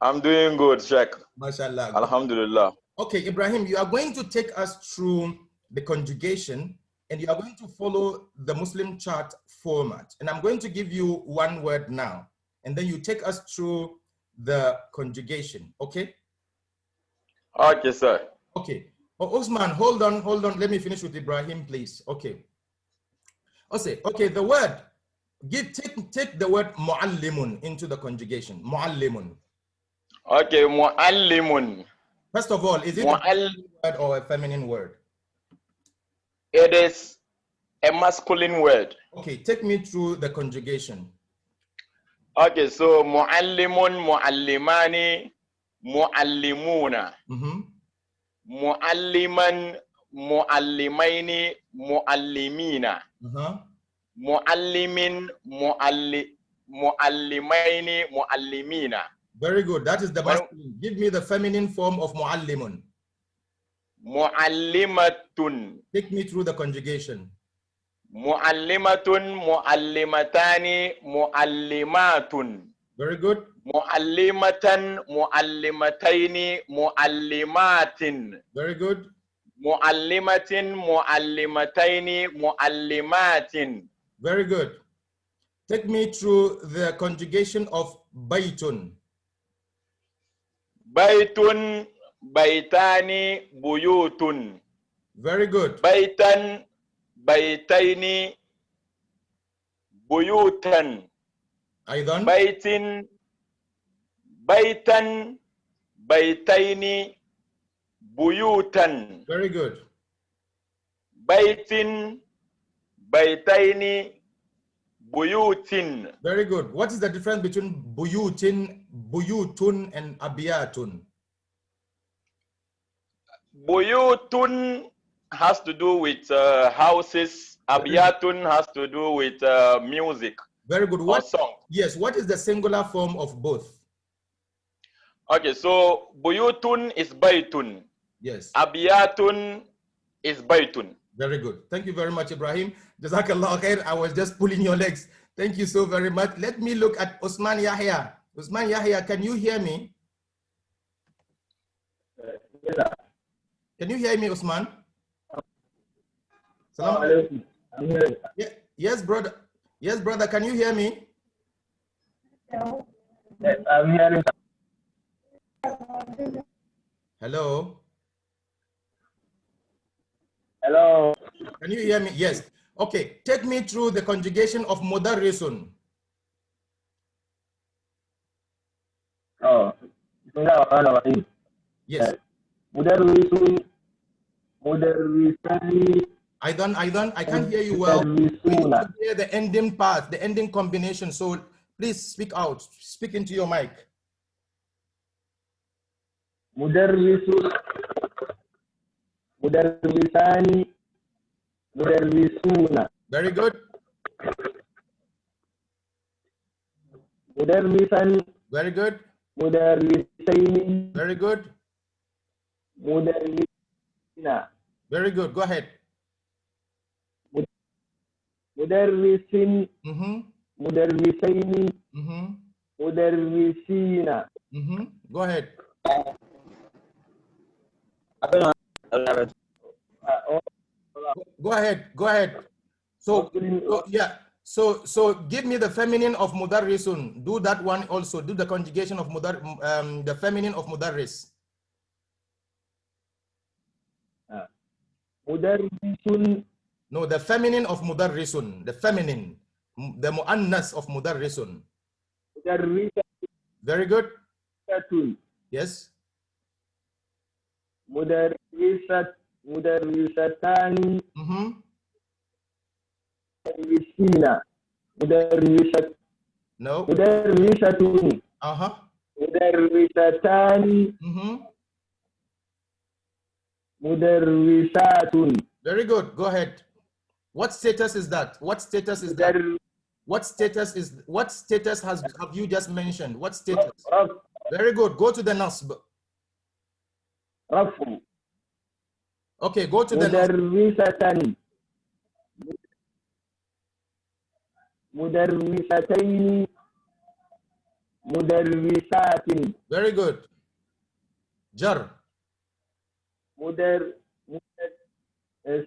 I'm doing good, Sheikh. MashaAllah. Alhamdulillah. Okay, Ibrahim, you are going to take us through the conjugation, and you are going to follow the Muslim chart format. And I'm going to give you one word now, and then you take us through the conjugation. Okay? Okay, sir. Okay. Oh, Osman, hold on. Let me finish with Ibrahim, please. Okay. Okay, the word, take the word muallimun into the conjugation. Muallimun. Okay, muallimun. First of all, is it a masculine word or a feminine word? It is a masculine word. Okay, take me through the conjugation. Okay, so muallimun, muallimani, muallimuna. Mualliman, muallimaini, muallimina. Muallimin, muallimaini, muallimina. Very good. That is the masculine. Give me the feminine form of muallimun. Muallimatun. Take me through the conjugation. Muallimatun, muallimatani, muallimatun. Very good. Muallimatan, muallimataini, muallimatin. Very good. Muallimatin, muallimataini, muallimatin. Very good. Take me through the conjugation of baytun. Baitun, baitani, buyutun. Very good. Baitan, baitaini, buyutan. Aidan. Baitin, baitan, baitaini, buyutan. Very good. Baitin, baitaini, buyutin. Very good. What is the difference between buyutun, and abiyatun? Buyutun has to do with houses. Abiyatun has to do with music. Very good. Or song. Yes, what is the singular form of both? Okay, so buyutun is baitun. Yes. Abiyatun is baitun. Very good. Thank you very much, Ibrahim. Jazakallah khair. I was just pulling your legs. Thank you so very much. Let me look at Usman Yahya. Usman Yahya, can you hear me? Can you hear me, Usman? Salam alaikum. Yes, brother. Yes, brother. Can you hear me? Yes, I'm hearing. Hello. Hello. Can you hear me? Yes. Okay. Take me through the conjugation of mudarrisun. Oh, Bismillahirrahmanirrahim. Yes. Mudarrisun, mudarrisani. Aidan, I can't hear you well. We need to hear the ending part, the ending combination. So please speak out. Speak into your mic. Mudarrisun, mudarrisani, mudarrisuna. Very good. Mudarrisan. Very good. Mudarrisaini. Very good. Mudarrisina. Very good. Go ahead. Mudarrisin. Mudarrisaini. Mudarrisina. Go ahead. Go ahead. Go ahead. So yeah. So give me the feminine of mudarrisun. Do that one also. Do the conjugation of the feminine of mudarris. Mudarrisun. No, the feminine of mudarrisun. The feminine. The muannas of mudarrisun. Mudarrisatun. Very good. Yes. Mudarrisatani. Mudarrisina. Mudarrisat. No. Mudarrisatun. Mudarrisatani. Mudarrisatun. Very good. Go ahead. What status is that? What status is that? What status have you just mentioned? What status? Very good. Go to the nasb. Rafu. Okay, go to the Mudarrisatan. Mudarrisataini. Mudarrisatin. Very good. Jar.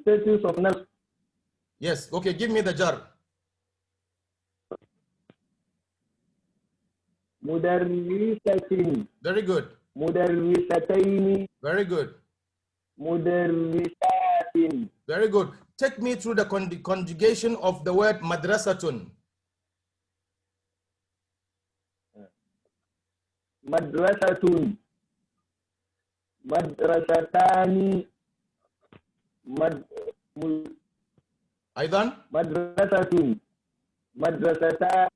Status of nasb. Yes. Okay, give me the jar. مدرسة. Very good. مدرستين. Very good. مدرسات. Very good. Take me through the conjugation of the word madrasatun. مدرسة. مدرستان. أيضا مدرسة. مدرستان.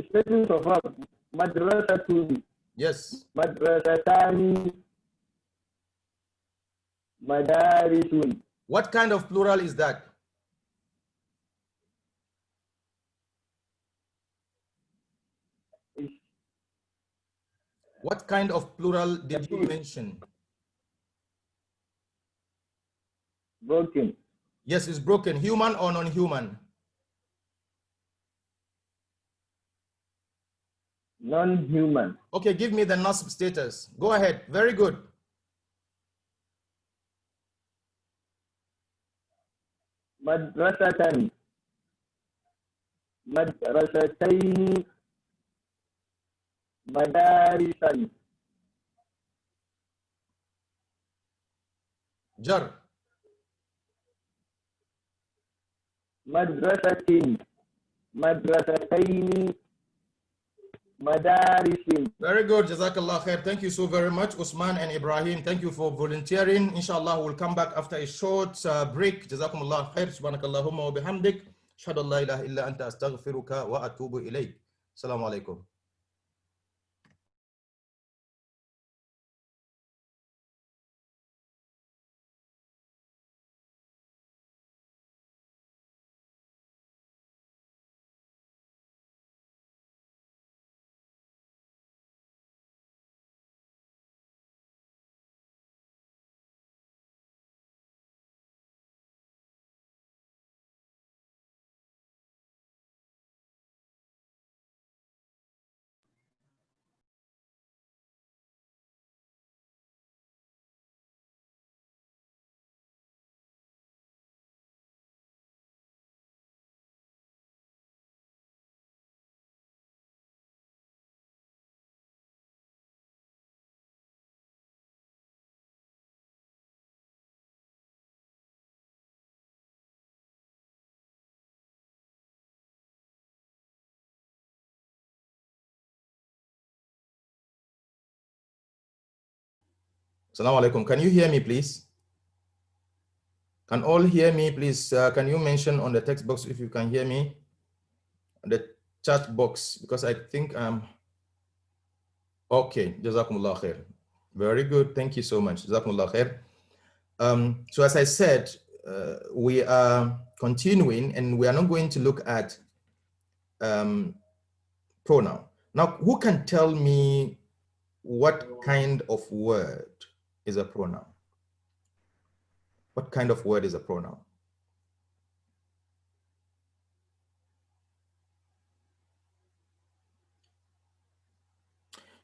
statement of verb. مدرسة. yes. مدرستان. مدارس. What kind of plural is that? What kind of plural did you mention? Broken. Yes, it's broken. Human or non-human? Non-human. Okay, give me the nasb status. Go ahead. Very good. مدرسة. مدرستين. مدارسا. Jar. مدرسة. مدرستين. مدارس. Very good. Jazakallah khair. Thank you so very much, Usman and Ibrahim. Thank you for volunteering. Inshallah, we'll come back after a short break. Jazakumullah khair. Subhanakallahumma wa bihamdik. Ashhadu an la ilaha illa anta astaghfiruka wa atubu ilayk. Assalamu alaikum. Assalamu alaikum. Can you hear me, please? Can all hear me, please? Can you mention on the text box if you can hear me? The chat box, because I think I'm okay. Jazakumullah khair. Very good. Thank you so much. Jazakumullah khair. So as I said, we are continuing and we are not going to look at pronoun. Now, who can tell me what kind of word is a pronoun? What kind of word is a pronoun?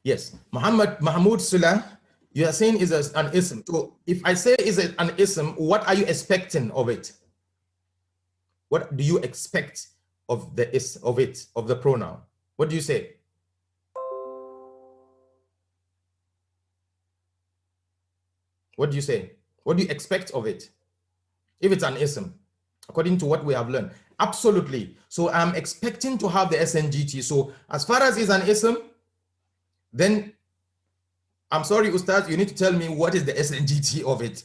Yes, Mahmoud Sulah, you are saying is an ism. So if I say is it an ism, what are you expecting of it? What do you expect of the pronoun? What do you say? What do you say? What do you expect of it? If it's an ism, according to what we have learned. Absolutely. So I'm expecting to have the SNGT. So as far as it's an ism, then I'm sorry, Ustaz, you need to tell me what is the SNGT of it.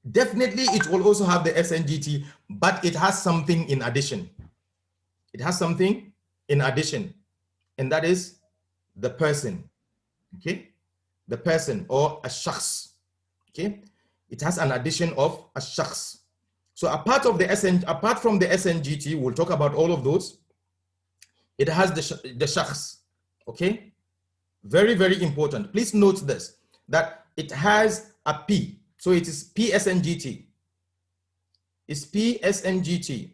Definitely, it will also have the SNGT, but it has something in addition. It has something in addition, and that is the person, okay? The person or a shakhs, okay? It has an addition of a shakhs. So apart from the SNGT, we'll talk about all of those. It has the shakhs, okay? Very, very important. Please note this, that it has a P. So it is PSNGT. It's PSNGT.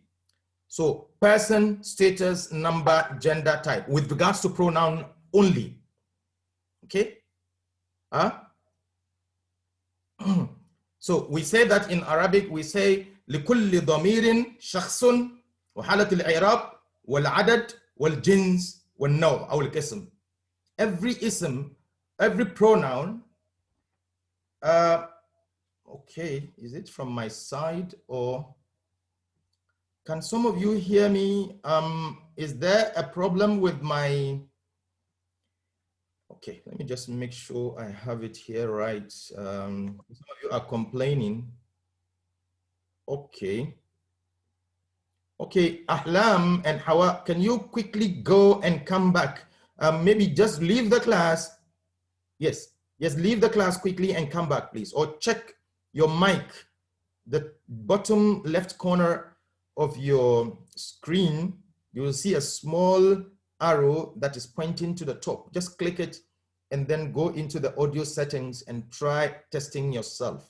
So person, status, number, gender, type, with regards to pronoun only. Okay? So we say that in Arabic, we say لِكُلِّ ضَمِيرٍ شَخْصٌ وحالة الإعراب والعدد والجنس والنوع أو الاسم. Every ism, every pronoun. Okay, is it from my side or can some of you hear me? Is there a problem with my? Okay, let me just make sure I have it here right. Some of you are complaining. Okay. Okay, Ahlam and Hawa, can you quickly go and come back? Maybe just leave the class. Yes, leave the class quickly and come back, please. Or check your mic, the bottom left corner of your screen. You will see a small arrow that is pointing to the top. Just click it and then go into the audio settings and try testing yourself.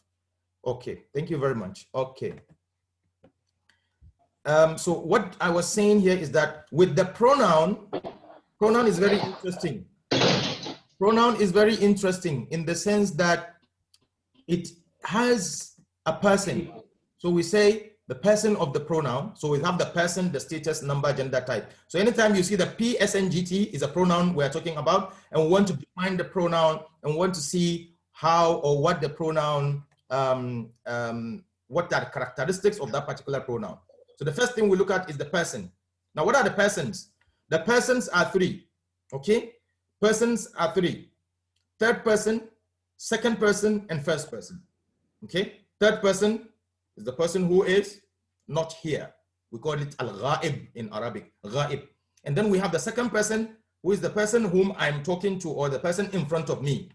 Okay, thank you very much. Okay. So what I was saying here is that with the pronoun is very interesting. Pronoun is very interesting in the sense that it has a person. So we say the person of the pronoun. So we have the person, the status, number, gender, type. So anytime you see the PSNGT is a pronoun we're talking about, and we want to define the pronoun and want to see how or what the pronoun, what are the characteristics of that particular pronoun. So the first thing we look at is the person. Now, what are the persons? The persons are three, okay? Persons are three: third person, second person, and first person, okay? Third person is the person who is not here. We call it al-ghaib in Arabic, ghaib. And then we have the second person, who is the person whom I'm talking to, or the person in front of me.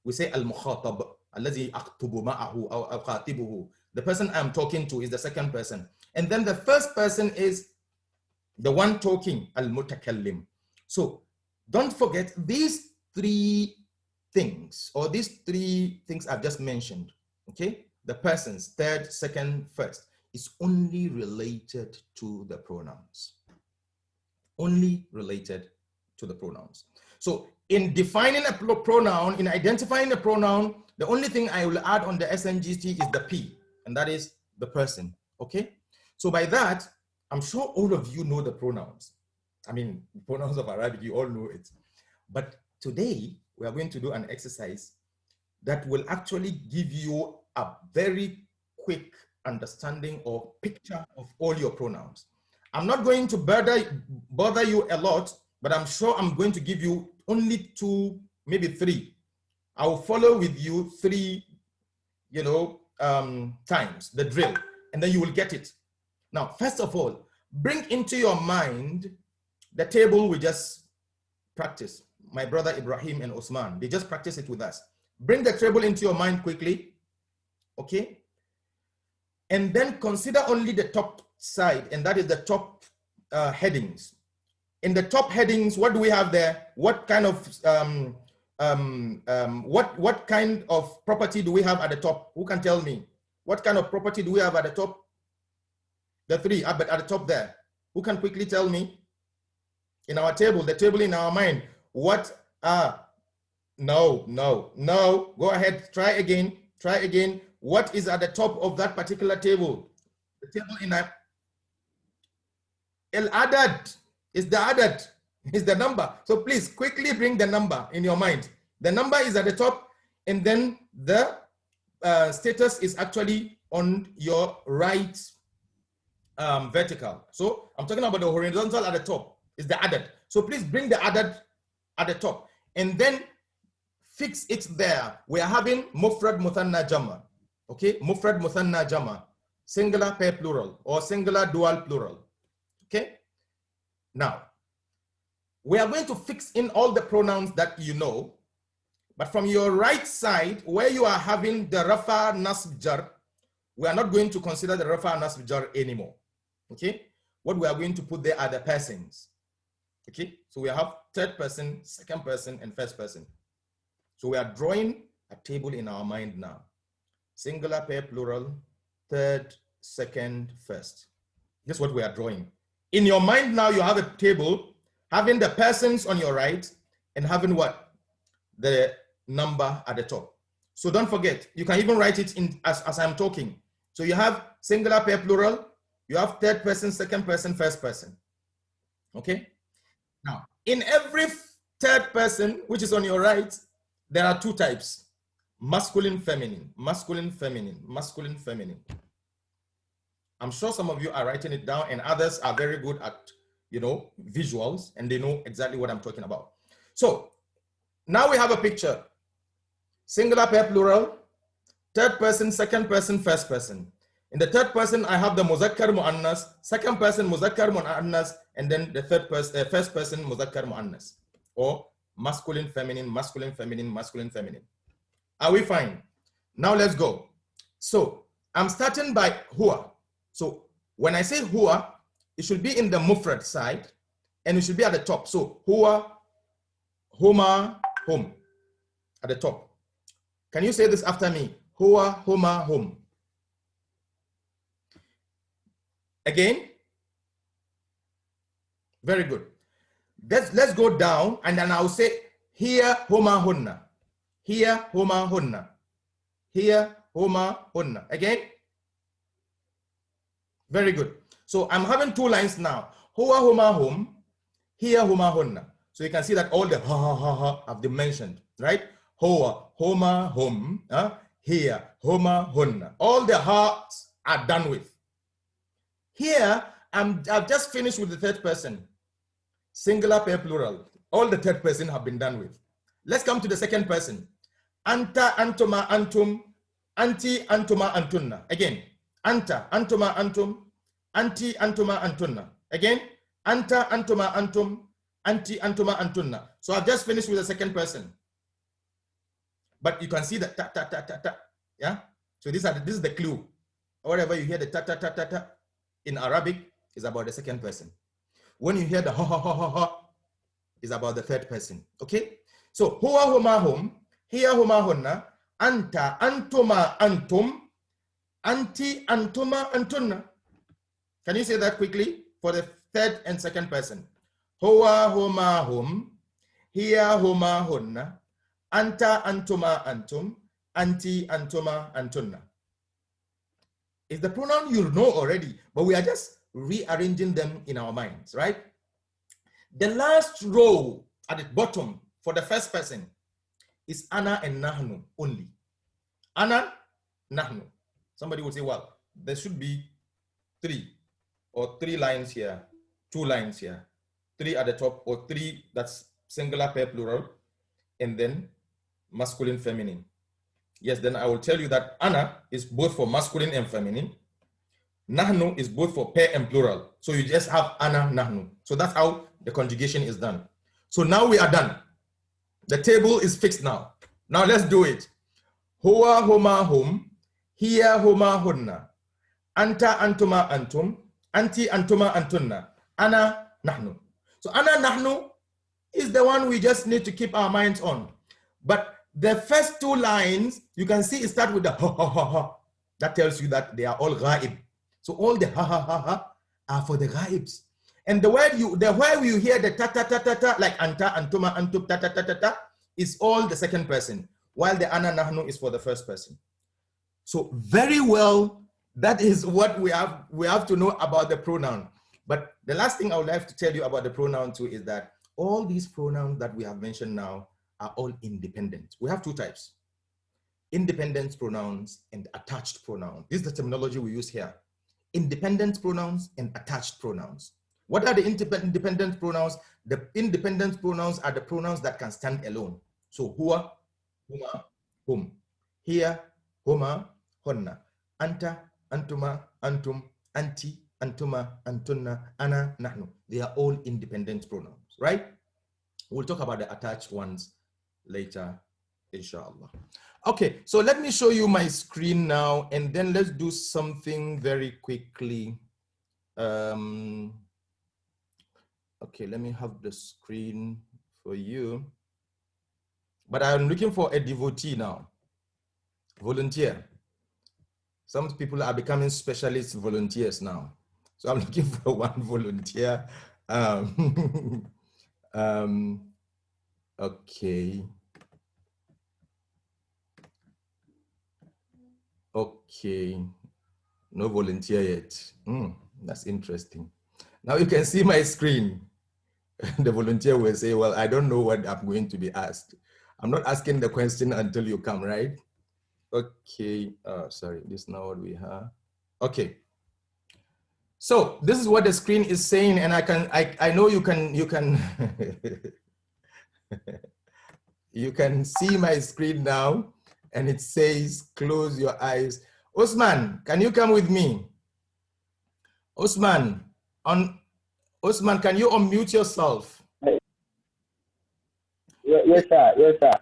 We say al-mukhatab, alladhi aktubu ma'ahu aw al-khatibuhu. The person I'm talking to is the second person. And then the first person is the one talking, al-mutakallim. So don't forget these three things, or these three things I've just mentioned, okay? The persons, third, second, first, is only related to the pronouns. Only related to the pronouns. So in defining a pronoun, in identifying a pronoun, the only thing I will add on the SNGT is the P, and that is the person, okay? So by that, I'm sure all of you know the pronouns. I mean, pronouns of Arabic, you all know it. But today, we are going to do an exercise that will actually give you a very quick understanding or picture of all your pronouns. I'm not going to bother you a lot, but I'm sure I'm going to give you only two, maybe three. I will follow with you three, times, the drill, and then you will get it. Now, first of all, bring into your mind the table we just practiced. My brother Ibrahim and Osman, they just practiced it with us. Bring the table into your mind quickly, okay? And then consider only the top side, and that is the top headings. In the top headings, what do we have there? What kind of what kind of property do we have at the top? Who can tell me? What kind of property do we have at the top? The three, but at the top there. Who can quickly tell me? In our table, the table in our mind. What are? No. Go ahead. Try again. What is at the top of that particular table? The table in a El-Adad is the Adad, is the number. So please quickly bring the number in your mind. The number is at the top, and then the status is actually on your right vertical. So I'm talking about the horizontal at the top is the Adad. So please bring the Adad at the top and then fix it there. We are having mufrad muthanna jama. Okay, mufrad muthanna jama, singular pair plural or singular dual plural. Okay, now we are going to fix in all the pronouns that you know, but from your right side where you are having the rafa nasb jar, we are not going to consider the rafa nasb jar anymore. Okay, what we are going to put there are the persons. Okay, so we have third person, second person, and first person. So we are drawing a table in our mind now. Singular pair plural, third, second, first. This is what we are drawing. In your mind now, you have a table having the persons on your right and having what? The number at the top. So don't forget, you can even write it in as I'm talking. So you have singular pair plural, you have third person, second person, first person. Okay? Now, in every third person, which is on your right, there are two types: masculine, feminine, masculine, feminine, masculine, feminine. I'm sure some of you are writing it down, and others are very good at, visuals, and they know exactly what I'm talking about. So now we have a picture: singular pair plural, third person, second person, first person. In the third person, I have the muzakkar muannas, second person muzakkar muannas, and then the first person muzakkar muannas, or masculine, feminine, masculine, feminine, masculine, feminine. Are we fine? Now let's go. So I'm starting by huwa. So when I say huwa, it should be in the mufrad side, and it should be at the top. So huwa, huma, hum, at the top. Can you say this after me? Huwa, huma, hum. Again. Very good. Let's go down, and then I'll say here, huma, hunna. Here, huma, hunna. Here, huma, hunna. Again. Very good. So I'm having two lines now. Huwa, huma, hum. Here, huma, hunna. So you can see that all the ha have been mentioned, right? Huwa, huma, hum. Here, huma, hunna. All the ha's are done with. Here, I've just finished with the third person. Singular pair plural. All the third person have been done with. Let's come to the second person. Anta, antuma, antum, anti, antuma, antunna. Again. Anta, antuma, antum, anti, antuma, antunna. Again. Anta, antuma, antum, anti, antuma, antunna. So I've just finished with the second person. But you can see the ta, ta, ta, ta, ta. Yeah? So this is the clue. Wherever you hear the ta, ta, ta, ta, ta in Arabic, is about the second person. When you hear the ha ha ha ha ha, is about the third person. Okay? So huwa, huma, hum, hiya, huma, hunna, anta, antuma, antum, anti, antuma, antunna. Can you say that quickly for the third and second person? Huwa, huma, hum, hiya, huma, hunna, anta, antuma, antum, anti, antuma, antunna. It's the pronoun you know already, but we are just rearranging them in our minds, right? The last row at the bottom for the first person is ana and nahnu only. Ana, nahnu. Somebody will say, well, there should be three lines here, 2 lines here, 3 at the top, or 3, that's singular pair plural, and then masculine, feminine. Yes, then I will tell you that ana is both for masculine and feminine. Nahnu is both for pair and plural. So you just have ana, nahnu. So that's how the conjugation is done. So now we are done. The table is fixed now. Now let's do it. Huwa, huma, hum. Hiya, huma, hunna. Anta, antuma, antum. Anti, antuma, antunna. Ana, nahnu. So ana, nahnu is the one we just need to keep our minds on. But the first 2 lines, you can see it start with the ha, ha, ha, ha. That tells you that they are all ghaib. So all the ha, ha, ha, ha are for the ghaibs. And the where you hear the ta, ta, ta, ta, ta, like anta, antuma, antum, ta, ta, ta, ta, ta, is all the second person, while the ana, nahnu is for the first person. So very well, that is what we have to know about the pronoun. But the last thing I would like to tell you about the pronoun too is that all these pronouns that we have mentioned now are all independent. We have 2 types: independent pronouns and attached pronouns. This is the terminology we use here. Independent pronouns and attached pronouns. What are the independent pronouns? The independent pronouns are the pronouns that can stand alone. So huwa, huma, hum. Here, huma, hunna. Anta, antuma, antum. Anti, antuma, antunna. Ana, nahnu. They are all independent pronouns, right? We'll talk about the attached ones later, inshallah. Okay, so let me show you my screen now, and then let's do something very quickly. Okay, let me have the screen for you. But I'm looking for a devotee now, volunteer. Some people are becoming specialist volunteers now. So I'm looking for one volunteer. Okay. Okay, no volunteer yet. That's interesting. Now you can see my screen. The volunteer will say, well, I don't know what I'm going to be asked. I'm not asking the question until you come, right? Okay, sorry, this is not what we have. Okay. So this is what the screen is saying, and I know you can you can see my screen now, and it says close your eyes. Osman, can you come with me? Osman, can you unmute yourself? Yes, sir. Yes, sir.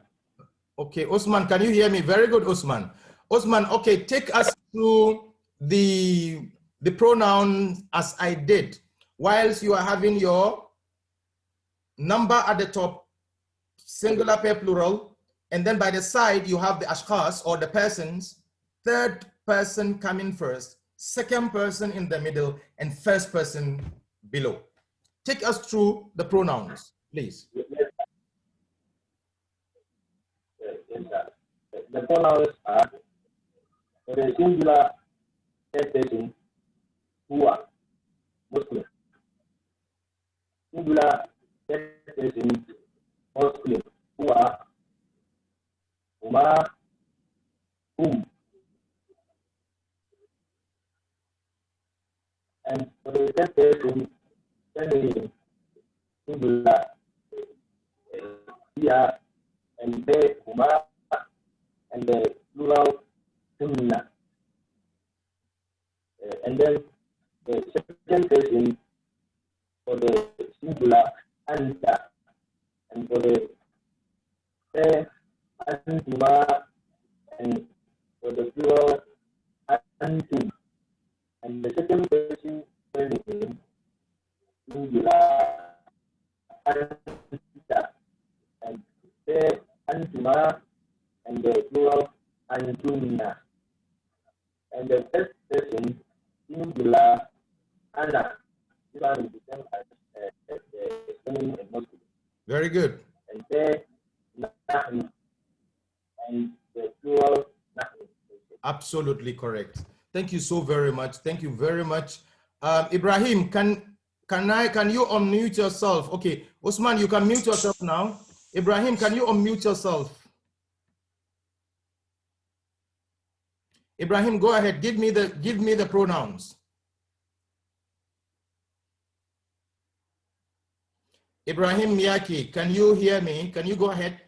Okay, Osman, can you hear me? Very good, Osman. Osman, okay, take us through the pronoun as I did. Whilst you are having your number at the top, singular pair plural, and then by the side you have the ashkhas or the persons, third person coming first, second person in the middle, and first person below. Take us through the pronouns, please. Yes, sir. The pronouns are for the singular third person, who are Muslim. Singular third person, Muslim, who are Umar, whom. And for the third person, feminine, singular, here, and they, Umar, and the plural, Humna. And then the second person for the singular, Anta, and for the Antuma, and for the plural, Antum. And the second person feminine, singular, Anta, and the Antuma, and the plural, Antumna. And the first person, singular, Anna. This one is the same as feminine and masculine. Very good. And the Nahnu, and the plural, Nahnu. Absolutely correct. Thank you so very much. Thank you very much. Ibrahim, can you unmute yourself? Okay, Osman, you can mute yourself now. Ibrahim, can you unmute yourself? Ibrahim, go ahead. Give me the pronouns. Ibrahim Miyaki, can you hear me? Can you go ahead?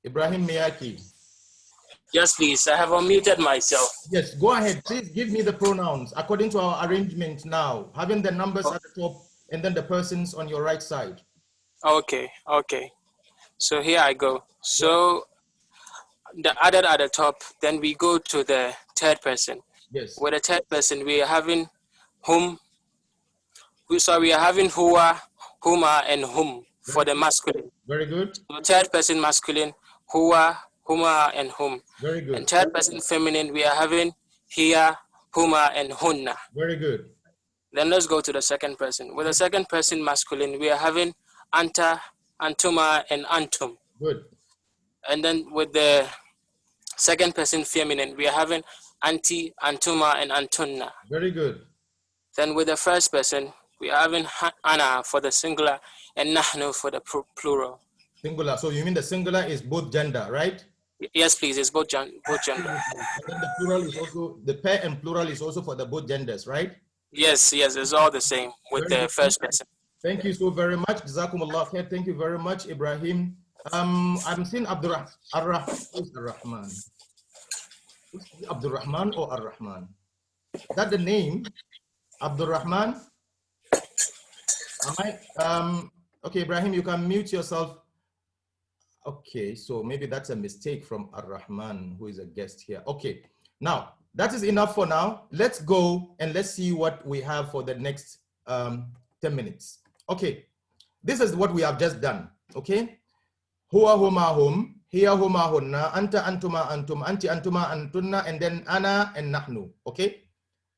Ibrahim Miyaki. Yes, please. I have unmuted myself. Yes, go ahead. Please give me the pronouns according to our arrangement now, having the numbers at the top and then the persons on your right side. Okay. So here I go. So the added at the top, then we go to the third person. Yes. With the third person, we are having whom. So we are having hua, huma, and whom for the masculine. Very good. So third person masculine, hua, huma, and whom. Very good. And third person feminine, we are having hiya, huma, and hunna. Very good. Then let's go to the second person. With the second person masculine, we are having anta, antuma, and antum. Good. And then with the second person feminine, we are having anti, antuma, and antunna. Very good. Then with the first person, we are having ana for the singular and nahnu for the plural. Singular. So you mean the singular is both gender, right? Yes, please. It's both gender. And then the plural is also, the pair and plural is also for the both genders, right? Yes, it's all the same with Very the good. first person. Thank you so very much. Jazakumullah khair. Thank you very much, Ibrahim. I'm seeing Ar-Rahman. Abdul Rahman or Ar-Rahman? Is that the name? Abdul Rahman? Okay, Ibrahim, you can mute yourself. Okay, so maybe that's a mistake from Ar-Rahman, who is a guest here. Okay, now that is enough for now. Let's go and let's see what we have for the next 10 minutes. Okay, this is what we have just done. Okay, huwa huma hum, hiya huma hunna, anta antuma antum, anti antuma antunna, and then ana and nahnu. Okay,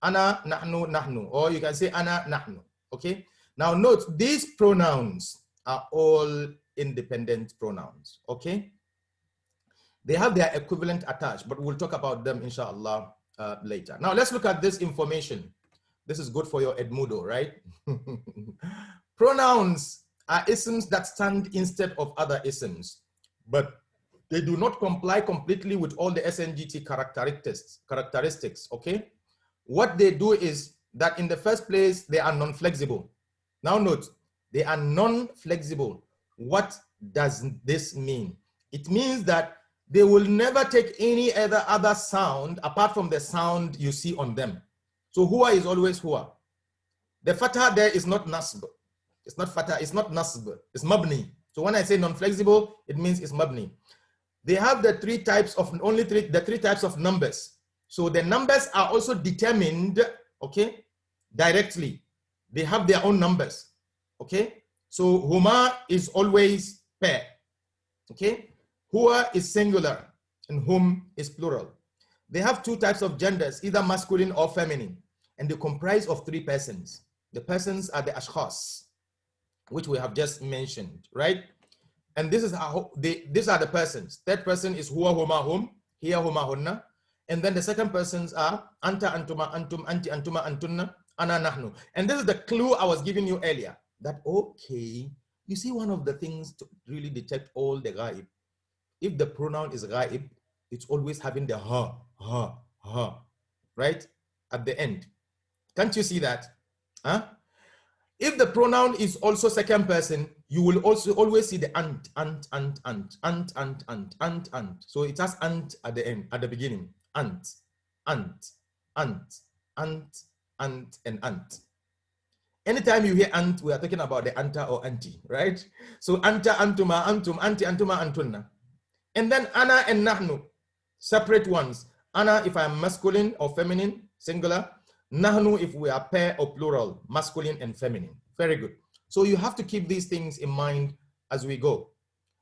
ana nahnu nahnu, or you can say ana nahnu. Okay, now note these pronouns are all independent pronouns. Okay, they have their equivalent attached, but we'll talk about them inshallah later. Now let's look at this information. This is good for your Edmudo, right? Pronouns are isms that stand instead of other isms, but they do not comply completely with all the SNGT characteristics, okay? What they do is that in the first place, they are non-flexible. Now note, they are non-flexible. What does this mean? It means that they will never take any other sound apart from the sound you see on them. So hua is always hua. The fatha there is not nasb. It's not fatha, it's not nasb, it's mabni. So when I say non-flexible, it means it's mabni. They have the three types of numbers. So the numbers are also determined, okay, directly. They have their own numbers, okay? So huma is always pair, okay? Hua is singular and hum is plural. They have two types of genders, either masculine or feminine, and they comprise of three persons. The persons are the ashkhas, which we have just mentioned, right? And this is how these are the persons. Third person is huwa, huma, hum, hiya, huma, hunna. And then the second persons are anta, antuma, antum, anti, antuma, antunna, ana, nahnu. And this is the clue I was giving you earlier, that, okay, you see one of the things to really detect all the ghaib. If the pronoun is ghaib, it's always having the ha, right? At the end. Can't you see that? Huh? If the pronoun is also second person, you will also always see the ant. So it has ant at the end, at the beginning. Ant, and ant. Anytime you hear ant, we are talking about the anta or anti, right? So anta, antuma, antum, anti, antuma, antunna. And then ana and nahnu, separate ones. Ana if I'm masculine or feminine, singular. Nahnu if we are pair or plural, masculine and feminine. Very good. So you have to keep these things in mind as we go.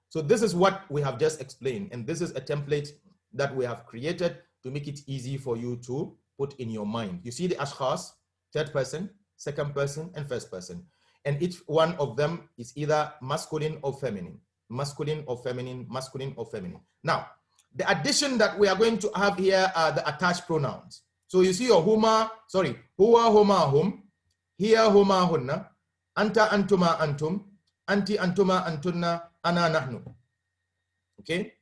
So this is what we have just explained, and this is a template that we have created to make it easy for you to put in your mind. You see the ashkhas, third person, second person, and first person. And each one of them is either masculine or feminine, masculine or feminine, masculine or feminine. Now, the addition that we are going to have here are the attached pronouns. So you see your huma, sorry, huwa, huma, hum, hiya, huma, hunna, anta, antuma, antum, anti, antuma, antunna, ana, nahnu. Okay?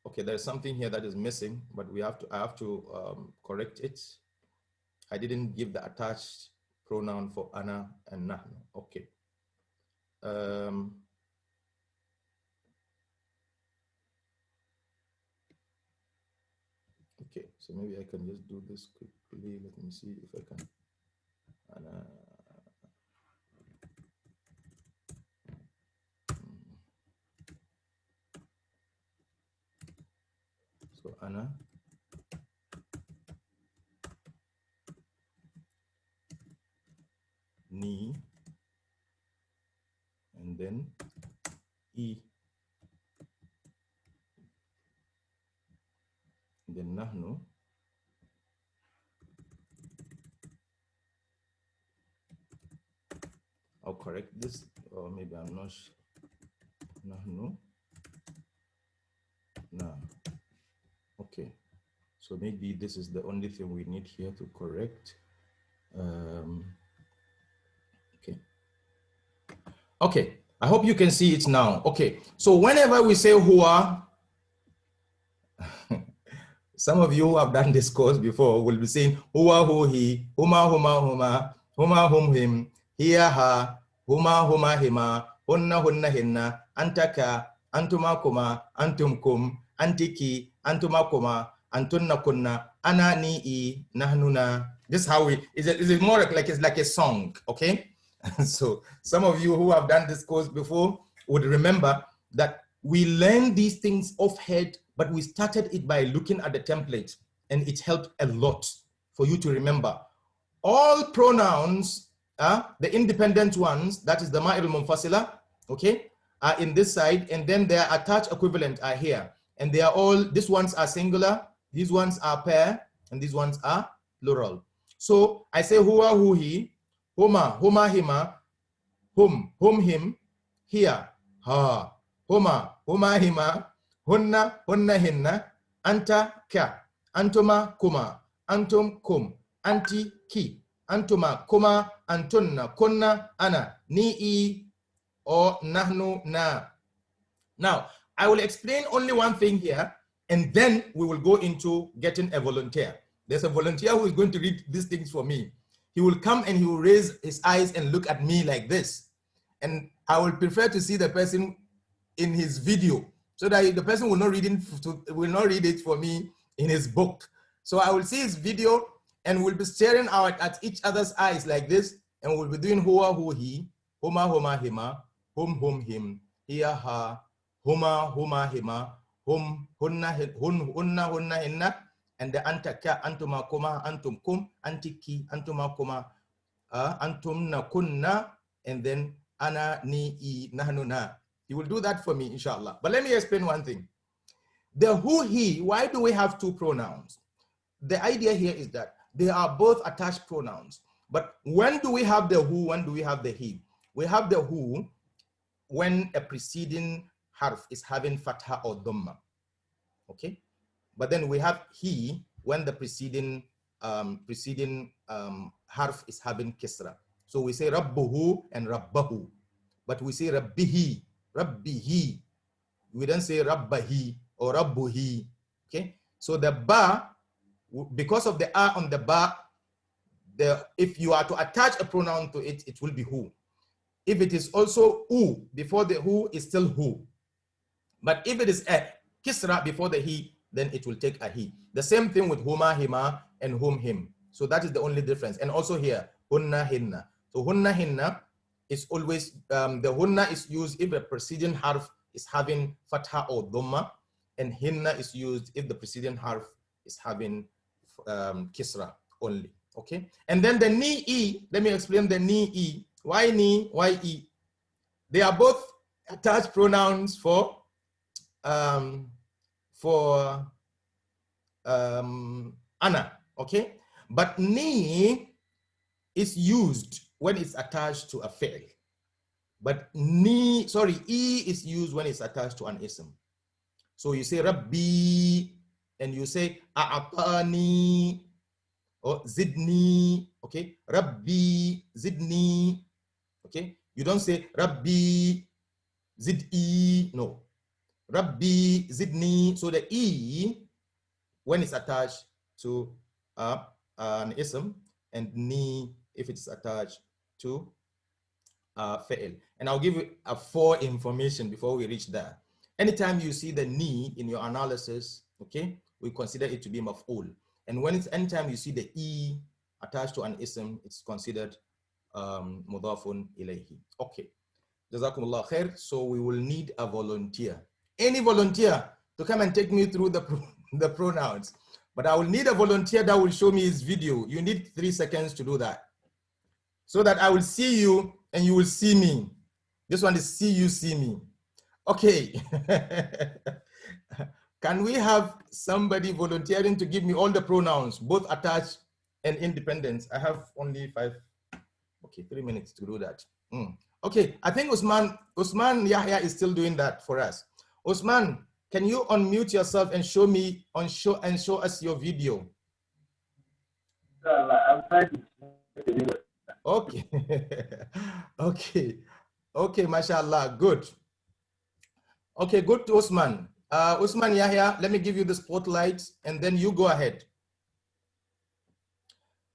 Okay, there's something here that is missing, but I have to correct it. I didn't give the attached pronoun for ana and nahnu. Okay. Okay, so maybe I can just do this quickly. Let me see if I can. So ana, ni, and then e, and then nahnu, I'll correct this, or maybe I'm not sure. Nahnu, nah. Okay, so maybe this is the only thing we need here to correct. Okay, I hope you can see it now. Okay, so whenever we say hua, some of you who have done this course before will be saying hua, hu, he, huma, huma, huma, huma, hum, him, hiya, ha, huma, huma, hima, hunna, hunna, hinna, antaka, antuma, kuma, antum, kum, antiki, antuma, kuma, antunna, kunna, ana, ni, I, nahnuna. This is how it's more like it's like a song, okay? So some of you who have done this course before would remember that we learned these things off head, but we started it by looking at the template, and it helped a lot for you to remember. All pronouns, the independent ones, that is the ma'il munfasila, okay, are in this side, and then their attached equivalent are here. And they are all, these ones are singular, these ones are pair, and these ones are plural. So I say huwa, hu, he, huma, huma, hima, hum, him, hiya, ha, huma, huma, hima, hunna, hunna, hinna, anta, ka, Antuma, kuma. Antum, kum. Anti, ki. Antuma, kuma. Antunna, kunna, ana. Ni'i, or nahnu, na. Now, I will explain only one thing here, and then we will go into getting a volunteer. There's a volunteer who is going to read these things for me. He will come and he will raise his eyes and look at me like this. And I will prefer to see the person in his video so that the person will not read it for me in his book. So I will see his video and we'll be staring out at each other's eyes like this, and we'll be doing hua, hu, he, huma, huma, hima, hum, him, hiya, ha, huma, huma, hima, hum, hunna, hunna, hinna, and the antaka, antuma, kuma, antum, kum, antiki, antuma, kuma, antum, na, kunna, and then ana, ni, I, nahnu, na. He will do that for me, inshallah. But let me explain one thing. The who, he, why do we have two pronouns? The idea here is that they are both attached pronouns. But when do we have the who, when do we have the he? We have the who when a preceding harf is having fatha or dhamma, okay? But then we have he when the preceding harf is having kisra. So we say rabbuhu and rabbahu, but we say rabbihi, rabbihi. We don't say rabbahi or rabbuhi, okay? So the ba, because of the a on the ba, if you are to attach a pronoun to it, it will be who. If it is also u before the who, is still who. But if it is a kisra before the he, then it will take a he. The same thing with huma, hima, and whom, him. So that is the only difference. And also here, hunna, hinna. So hunna, hinna is always, the hunna is used if the preceding harf is having fatha or dhamma, and hinna is used if the preceding harf is having kisra only, okay? And then the ni-e, let me explain the ni-e. Why ni, why e? They are both attached pronouns for ana, okay? But ni is used when it's attached to a fi'l. But e is used when it's attached to an ism. So you say Rabbi, and you say a'atani, or zidni, okay? Rabbi, zidni, okay? You don't say Rabbi, zid'i, no. Rabbi, zidni. So the e, when it's attached to an ism, and ni if it's attached to fi'l. And I'll give you a 4 information before we reach there. Anytime you see the ni in your analysis, okay, we consider it to be maf'ul. And anytime you see the e attached to an ism, it's considered mudafun ilayhi. Okay. Jazakumullah khair. So we will need a volunteer. Any volunteer to come and take me through the pronouns. But I will need a volunteer that will show me his video. You need 3 seconds to do that, so that I will see you and you will see me. This one is see you, see me. Okay. Can we have somebody volunteering to give me all the pronouns, both attached and independent? I have only 3 minutes to do that. Okay, I think Usman Yahya is still doing that for us. Usman, can you unmute yourself and show us your video? I'm trying to. Okay. Okay, mashallah, good. Okay, good to Usman. Usman Yahya, let me give you the spotlight and then you go ahead.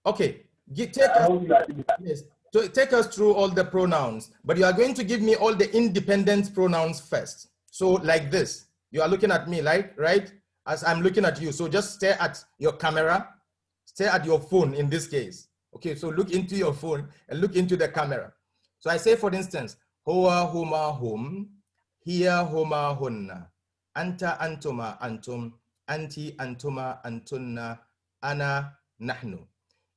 Okay, take us through all the pronouns, but you are going to give me all the independent pronouns first. So like this, you are looking at me, right? As I'm looking at you. So just stare at your camera, stare at your phone in this case. Okay, so look into your phone and look into the camera. So I say, for instance, Hoa, huma, hum, hiya, huma, hunna, anta, antuma, antum, anti, antuma, antunna, ana, nahnu.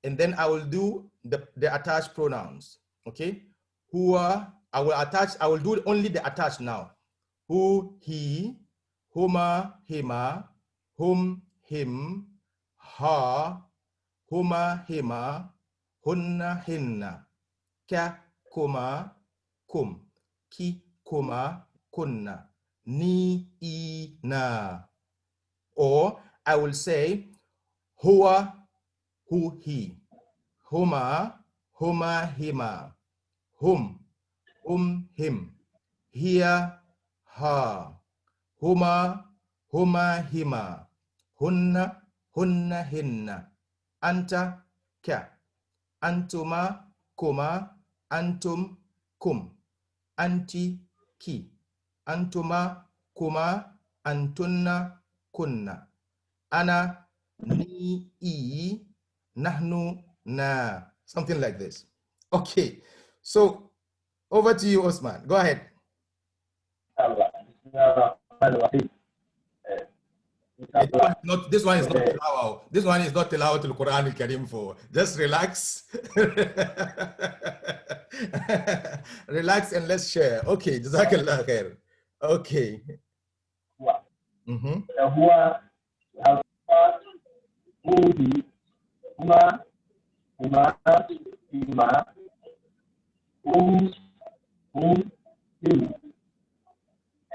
And then I will do the attached pronouns, okay? Hua, I will do only the attached now. Who, he, huma, hima, hum, him, ha, huma, hima, hunna, hinna, ka, kuma, kum, ki, kuma, kunna, ni, I, na. Or I will say, Huwa, who, he. Huma, huma, hima. Hum, him. Here, her. Huma, huma, hima. Hunna, hunna, hinna. Anta, ka. Antuma, kuma. Antum, kum. Anti, ki. Antuma, kuma. Antunna, kunna. Ana, ni, I. Nahnu, na. Something like this. Okay, so over to you, Osman. Go ahead. This one is not tilawah. This one is not tilawah to the Quran al-Karim for. Just relax. Relax and let's share. Okay, Jazakallah khair. Okay.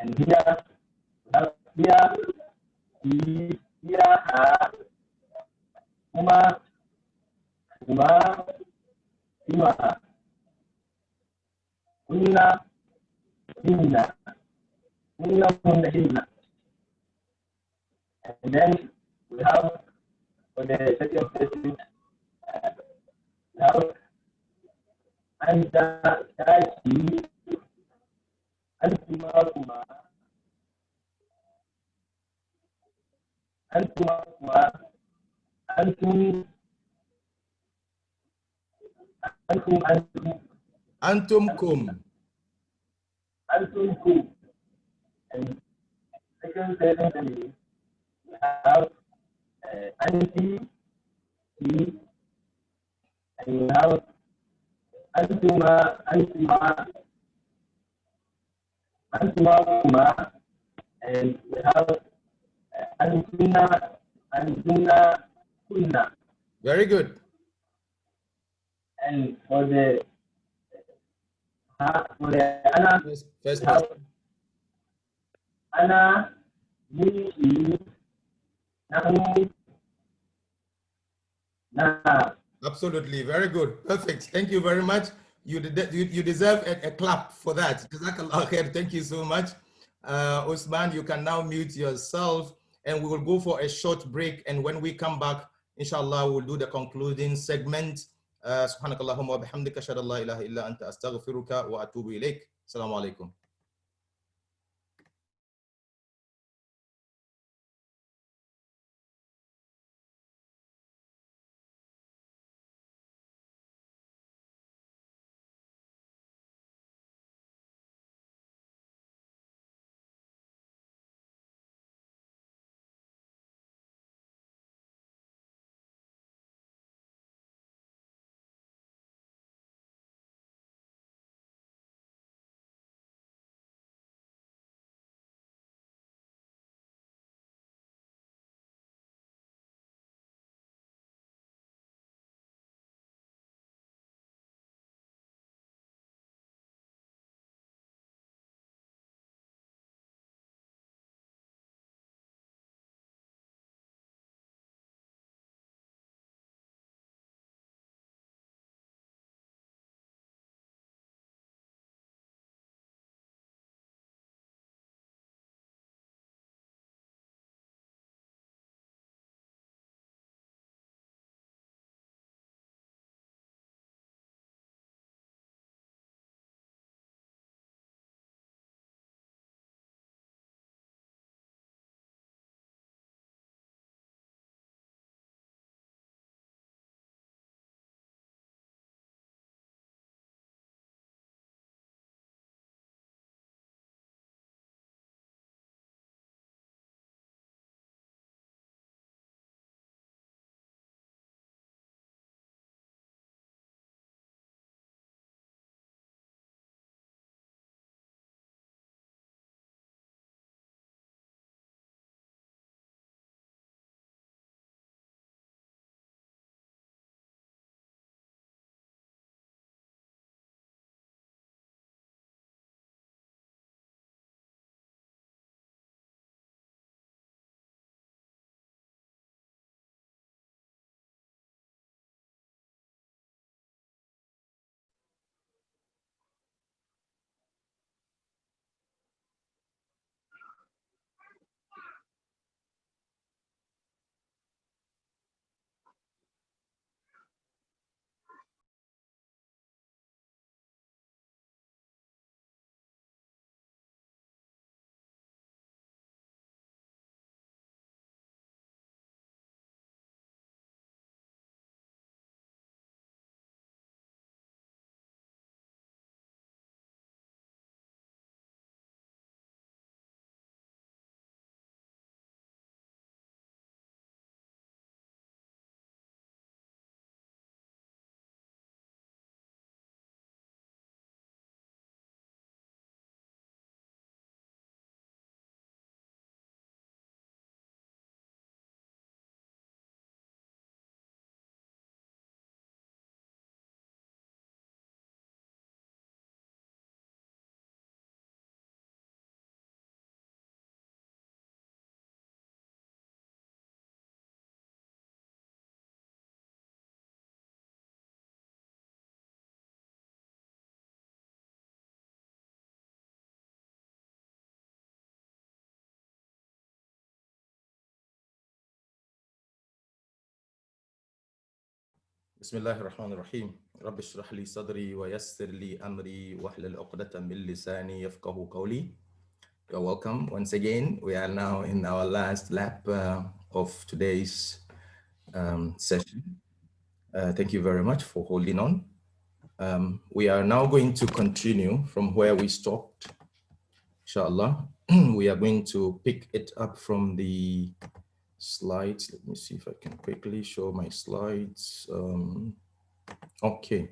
And here, huma, hima, hunna, hinna, hinna. And then we have for the second person, we have anta, tashi, antuma, kuma, antum, kum. And second person, we have anti, he, and we have antuma, kuma, and we have antuna, kunna. Very good. And for the ana, First we have ana, ni, nahnu, na. Absolutely, very good, perfect. Thank you very much. You deserve a clap for that. Jazakallah khair. Thank you so much. Usman, you can now mute yourself and we will go for a short break. And when we come back, inshallah, we'll do the concluding segment. Subhanakallahumma wa bihamdika ashhadu an la ilaha illa anta astaghfiruka wa atubu ilaik. Assalamu alaikum. بسم الله الرحمن الرحيم رب اشرح لي صدري ويسر لي أمري واحلل عقدة من لساني يفقهوا قولي. You're welcome once again. We are now in our last lap of today's session. Thank you very much for holding on. We are now going to continue from where we stopped. Inshallah, we are going to pick it up from the slides. Let me see if I can quickly show my slides. Okay.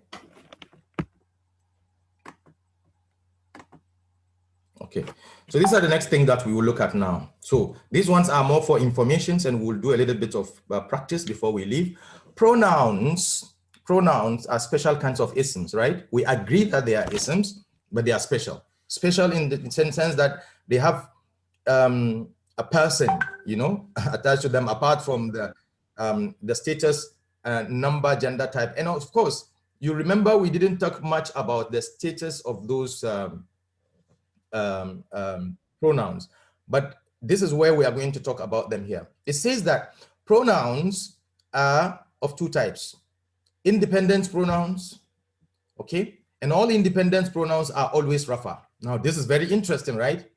Okay, so these are the next thing that we will look at now. So these ones are more for informations, and we'll do a little bit of practice before we leave. Pronouns are special kinds of isms, right? We agree that they are isms, but they are special. Special in the sense that they have a person, you know, attached to them, apart from the status, number, gender type. And of course, you remember we didn't talk much about the status of those pronouns, but this is where we are going to talk about them here. It says that pronouns are of two types: independent pronouns, okay, and all independent pronouns are always rafa. Now this is very interesting, right?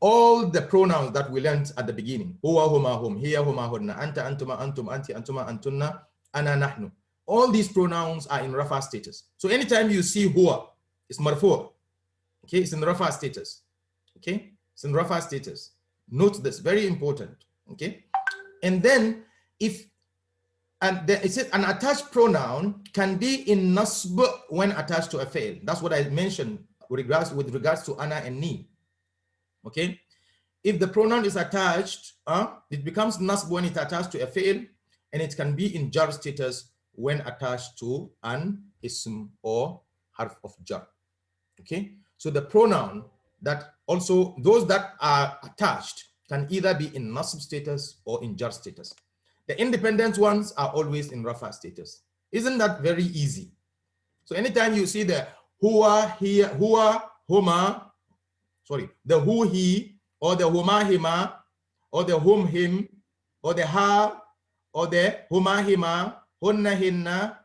All the pronouns that we learned at the beginning, huwa, huma, hum, hiya, huma, hunna, anta, antuma, antum, anti, antuma, antunna, ana, nahnu, all these pronouns are in rafa status. So anytime you see huwa, it's marfu'. Okay, it's in rafa status. Okay, it's in rafa status. Note this, very important. Okay, and then it says an attached pronoun can be in nasb when attached to a fail. That's what I mentioned with regards to ana and ni. Okay, if the pronoun is attached, it becomes nasb when it's attached to a fail, and it can be in jar status when attached to an ism or harf of jar. Okay, so the pronoun that also, those that are attached can either be in nasb status or in jar status. The independent ones are always in rafa status. Isn't that very easy? So anytime you see the huwa, he, huwa, huma, sorry, the who, he, or the huma, hima, or the whom, him, or the ha, or the huma, hima, hunna, hinna,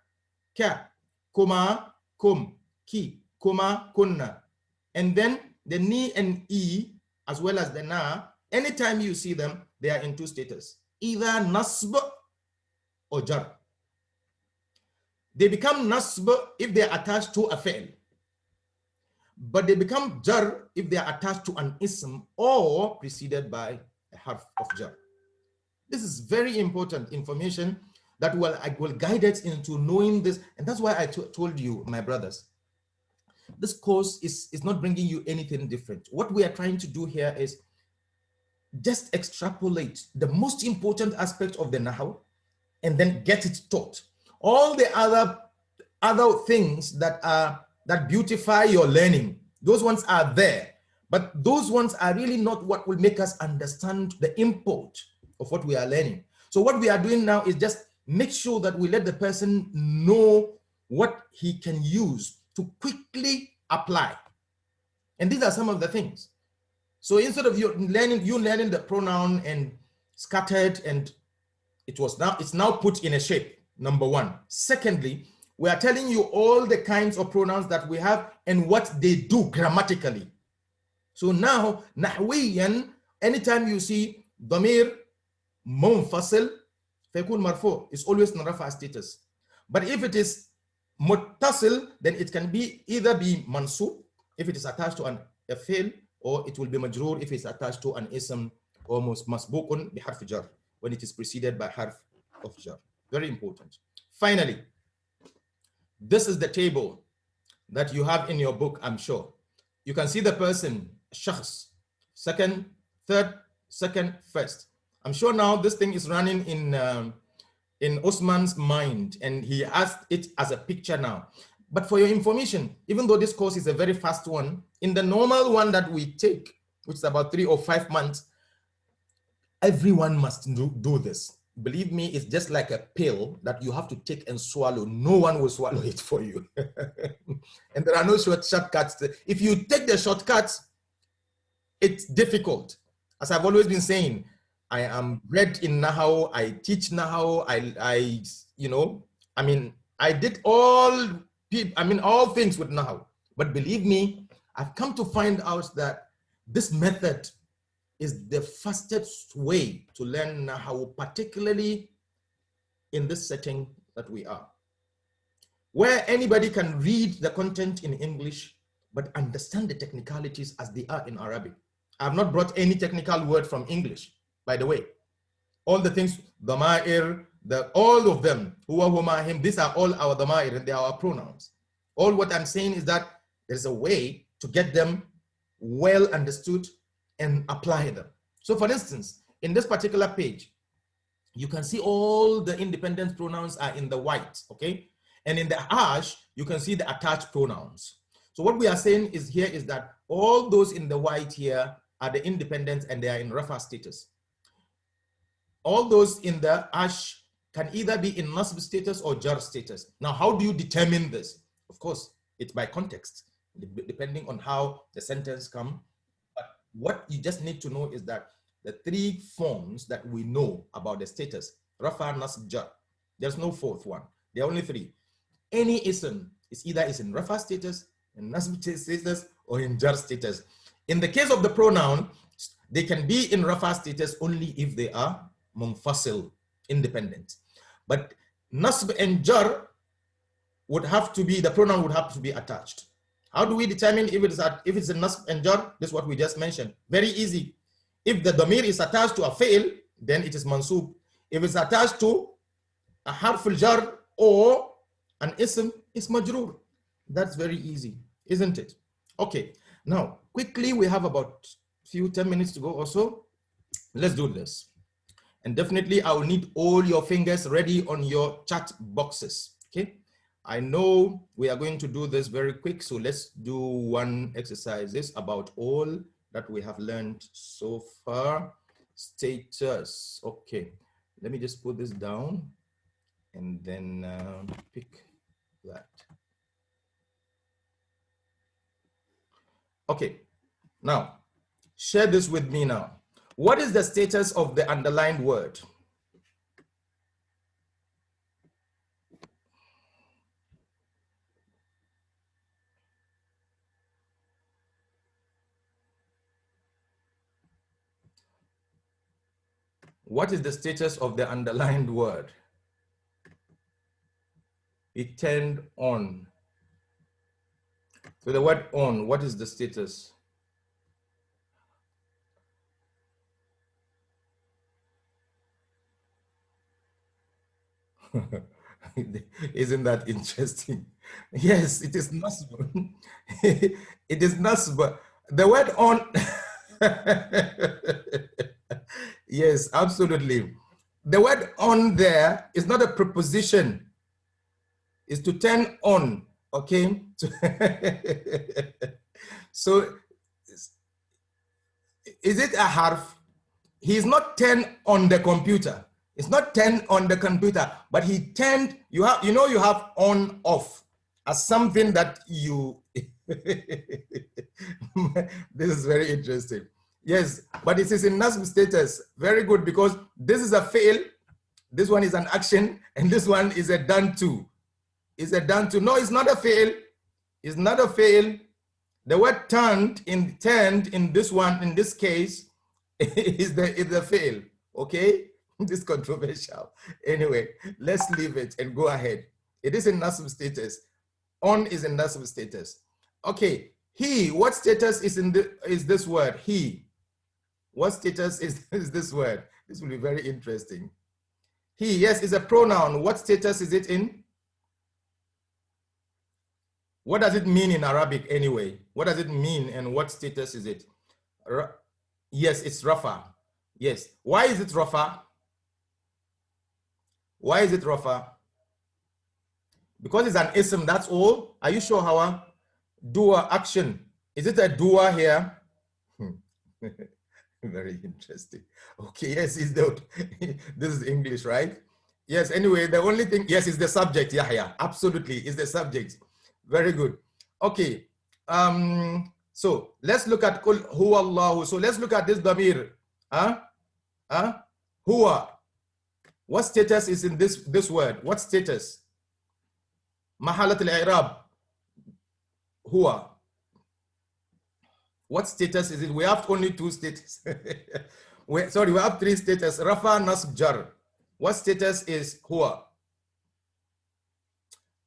ka, kuma, kum, ki, kuma, kunna, and then the ni and e, as well as the na, anytime you see them, they are in two status, either nasb or jar. They become nasb if they are attached to a fi'l, but they become jar if they are attached to an ism or preceded by a harf of jar. This is very important information that will guide us into knowing this, and that's why I told you, my brothers, this course is not bringing you anything different. What we are trying to do here is just extrapolate the most important aspect of the Nahaw and then get it taught. All the other things that beautify your learning, those ones are there, but those ones are really not what will make us understand the import of what we are learning. So what we are doing now is just make sure that we let the person know what he can use to quickly apply. And these are some of the things. So instead of you learning the pronoun and scattered, and it's now put in a shape, number one. Secondly, we are telling you all the kinds of pronouns that we have and what they do grammatically. So now, nahwiyan, anytime you see ضمير منفصل فيكون مرفوع, it's always in rafa status. But if it is متصل, then it can be either be mansub if it is attached to a fi'l, or it will be majroor if it's attached to an ism, or masbuqun bi harf jar when it is preceded by harf of jar. Very important. Finally, this is the table that you have in your book, I'm sure. You can see the person, shakhs, second, third, second, first. I'm sure now this thing is running in Osman's mind, and he asked it as a picture now. But for your information, even though this course is a very fast one, in the normal one that we take, which is about 3 or 5 months, everyone must do this. Believe me, it's just like a pill that you have to take and swallow. No one will swallow it for you. And there are no shortcuts. If you take the shortcuts, it's difficult. As I've always been saying, I am bred in Nahaw, I teach Nahaw, I mean, I did all things with Nahu. But believe me, I've come to find out that this method is the fastest way to learn Nahu, particularly in this setting that we are, where anybody can read the content in English, but understand the technicalities as they are in Arabic. I have not brought any technical word from English, by the way. All the things, ضمائر, all of them, huwa, huma, him, these are all our ضمائر and they are our pronouns. All what I'm saying is that there's a way to get them well understood and apply them. So for instance, in this particular page, you can see all the independent pronouns are in the white, okay? And in the hash, you can see the attached pronouns. So what we are saying is here is that all those in the white here are the independents and they are in Rafa status. All those in the hash can either be in nasb status or jar status. Now, how do you determine this? Of course, it's by context, depending on how the sentence comes. But what you just need to know is that the three forms that we know about the status, Rafa, nasb, jar, there's no fourth one. There are only three. Any ism is either in Rafa status, in nasb status, or in jar status. In the case of the pronoun, they can be in Rafa status only if they are munfasil, independent. But nasb and jar would have to be, the pronoun would have to be attached. How do we determine if it's a nasb and jar? This is what we just mentioned. Very easy. If the ضمير is attached to a fail, then it is mansub. If it's attached to a harf al-jar or an ism, it's majroor. That's very easy, isn't it? Okay, now quickly, we have about 10 minutes to go or so. Let's do this. And definitely I will need all your fingers ready on your chat boxes, okay? I know we are going to do this very quick, so let's do one exercise. This about all that we have learned so far. Status, okay. Let me just put this down and then pick that. Okay, now share this with me now. What is the status of the underlined word? What is the status of the underlined word? It turned on. So the word on, what is the status? Isn't that interesting? Yes, it is nasb. It is nasb. The word on. Yes, absolutely. The word on there is not a preposition. It's to turn on, okay? So is it a harf? He's not turned on the computer. It's not turned on the computer, but he turned, you have on off as something that you, this is very interesting. Yes, but it is in nasb status. Very good, because this is a fail, this one is an action, and this one is a done to. Is a done to. No, it's not a fail. It's not a fail. The word turned in this one, in this case, is the fail. Okay? This is controversial. Anyway, let's leave it and go ahead. It is in nasb status. On is in nasb status. Okay, he, what status is this word? He. What status is this word? This will be very interesting. He, yes, is a pronoun. What status is it in? What does it mean in Arabic anyway? What does it mean and what status is it? Yes, it's Rafa. Yes. Why is it Rafa? Why is it Rafa? Because it's an ism, that's all. Are you sure, Hawa? Dua, action. Is it a dua here? Very interesting. Okay, yes, it's the, this is English, right? Yes, anyway, the only thing, yes, is the subject, Yahya. Absolutely, is the subject. Very good. Okay, so let's look at Kul Huwa Allahu. So let's look at this Damir. Huwa. What status is in this word? What status? Mahalat al-i'rab. Huwa. What status is it? We have only two status. we have three status. Rafa, nasb, jar. What status is huwa?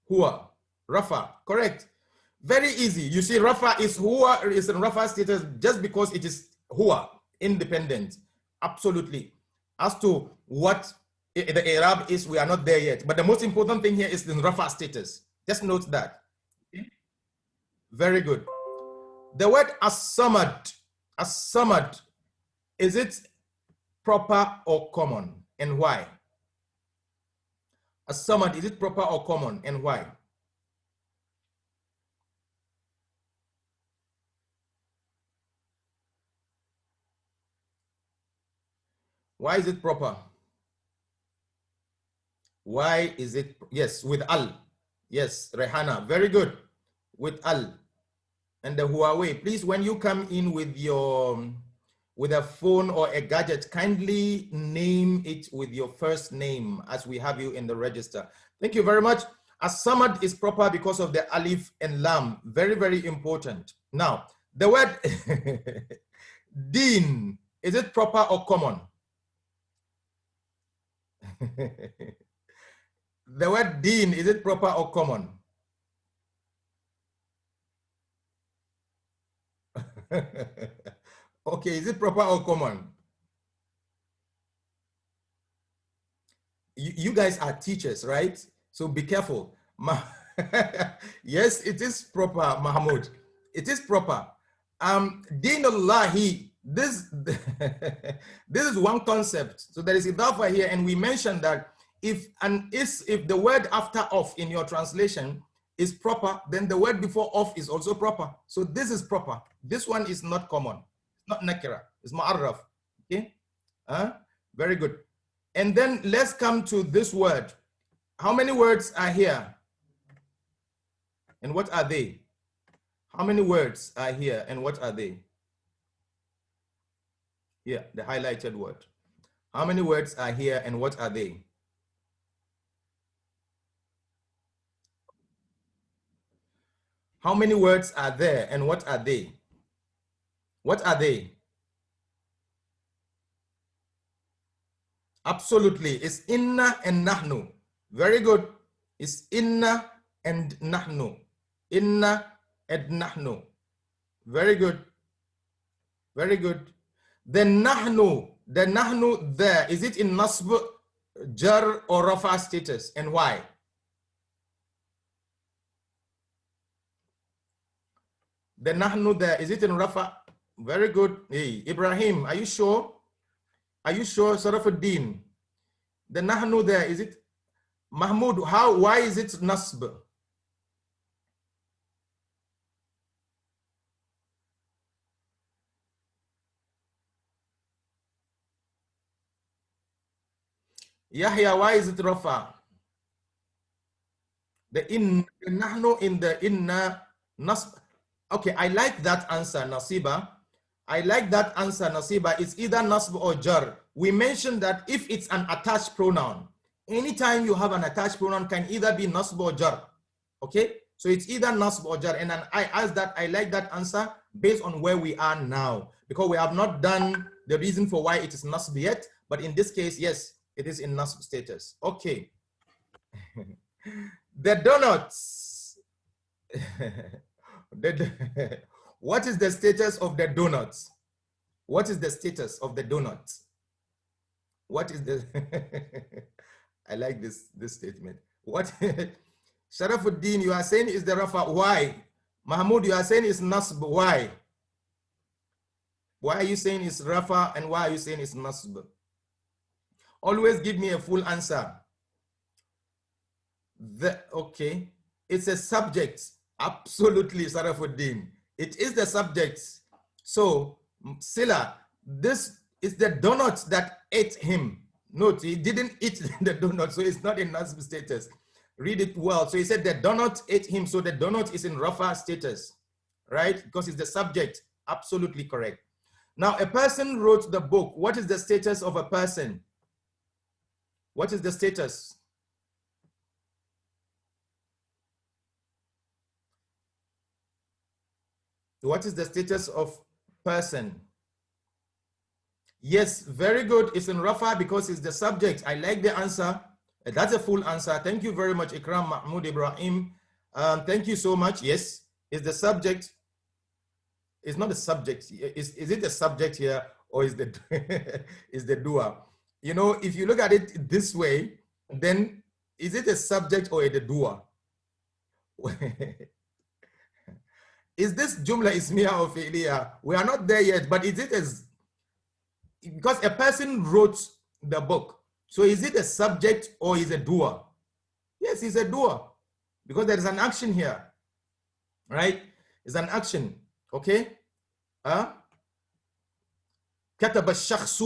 Huwa. Rafa. Correct. Very easy. You see, Rafa is huwa is in Rafa status just because it is huwa, independent. Absolutely. As to what the Arab is, we are not there yet. But the most important thing here is the Rafa status. Just note that. Okay? Very good. The word as-samad, is it proper or common, and why? As-samad, is it proper or common, and why? Why is it proper? Why is it? Yes, with al. Yes, Rehana, very good. With al. And the Huawei, please, when you come in with a phone or a gadget, kindly name it with your first name as we have you in the register. Thank you very much. As-samad is proper because of the alif and lam. Very, very important. Now, the word deen, is it proper or common? The word deen, is it proper or common? Okay, is it proper or common? You guys are teachers, right? So be careful. Yes, it is proper, Mahmoud. It is proper. Deenullahi, this is one concept. So there is idafa here, and we mentioned that if the word after of in your translation is proper, then the word before of is also proper. So this is proper. This one is not common. It's not nakira. It's ma'arraf. Okay? Very good. And then let's come to this word. How many words are here? And what are they? How many words are here and what are they? Here, the highlighted word. How many words are here and what are they? How many words are there and what are they? What are they? Absolutely. It's inna and nahnu. Very good. It's inna and nahnu. Inna and nahnu. Very good. Very good. The nahnu there, is it in nasb, jar, or rafa status, and why? The nahnu there, is it in rafa? Very good. Hey, Ibrahim, are you sure? Are you sure, Sarafuddin? The nahnu there, is it? Mahmoud, why is it nasb? Yahya, why is it rafa? The nahnu in the inna nasb. Okay, I like that answer, Nasiba. I like that answer, Nasiba. It's either nasb or jar. We mentioned that if it's an attached pronoun, anytime you have an attached pronoun can either be nasb or jar. Okay, so it's either nasb or jar. And then I like that answer based on where we are now, because we have not done the reason for why it is nasb yet. But in this case, yes, it is in nasb status. Okay. The donuts. What is the status of the donuts? What is the status of the donuts? What is the I like this statement. What Sharafuddin, you are saying is the rafa. Why? Mahmoud, you are saying is nasb. Why? Why are you saying it's rafa and why are you saying it's nasb? Always give me a full answer. Okay, it's a subject. Absolutely, Sarafuddin. It is the subject. So, Sila, this is the donut that ate him. Note, he didn't eat the donut, so it's not in nasb status. Read it well. So he said the donut ate him, so the donut is in rafa status, right? Because it's the subject. Absolutely correct. Now, a person wrote the book. What is the status of a person? What is the status? What is the status of person? Yes, very good. It's in Rafa because it's the subject. I like the answer. That's a full answer. Thank you very much, Ikram Mahmoud Ibrahim. Thank you so much. Yes, it's the subject. It's not the subject. Is it the subject here or is the is the doer? You know, if you look at it this way, then is it a subject or the doer? Is this Jumla Ismiya or Fi'liya? We are not there yet, but is it as, because a person wrote the book. So is it a subject or is a doer? Yes, he's a doer because there is an action here, right? It's an action, okay? كتب الشخص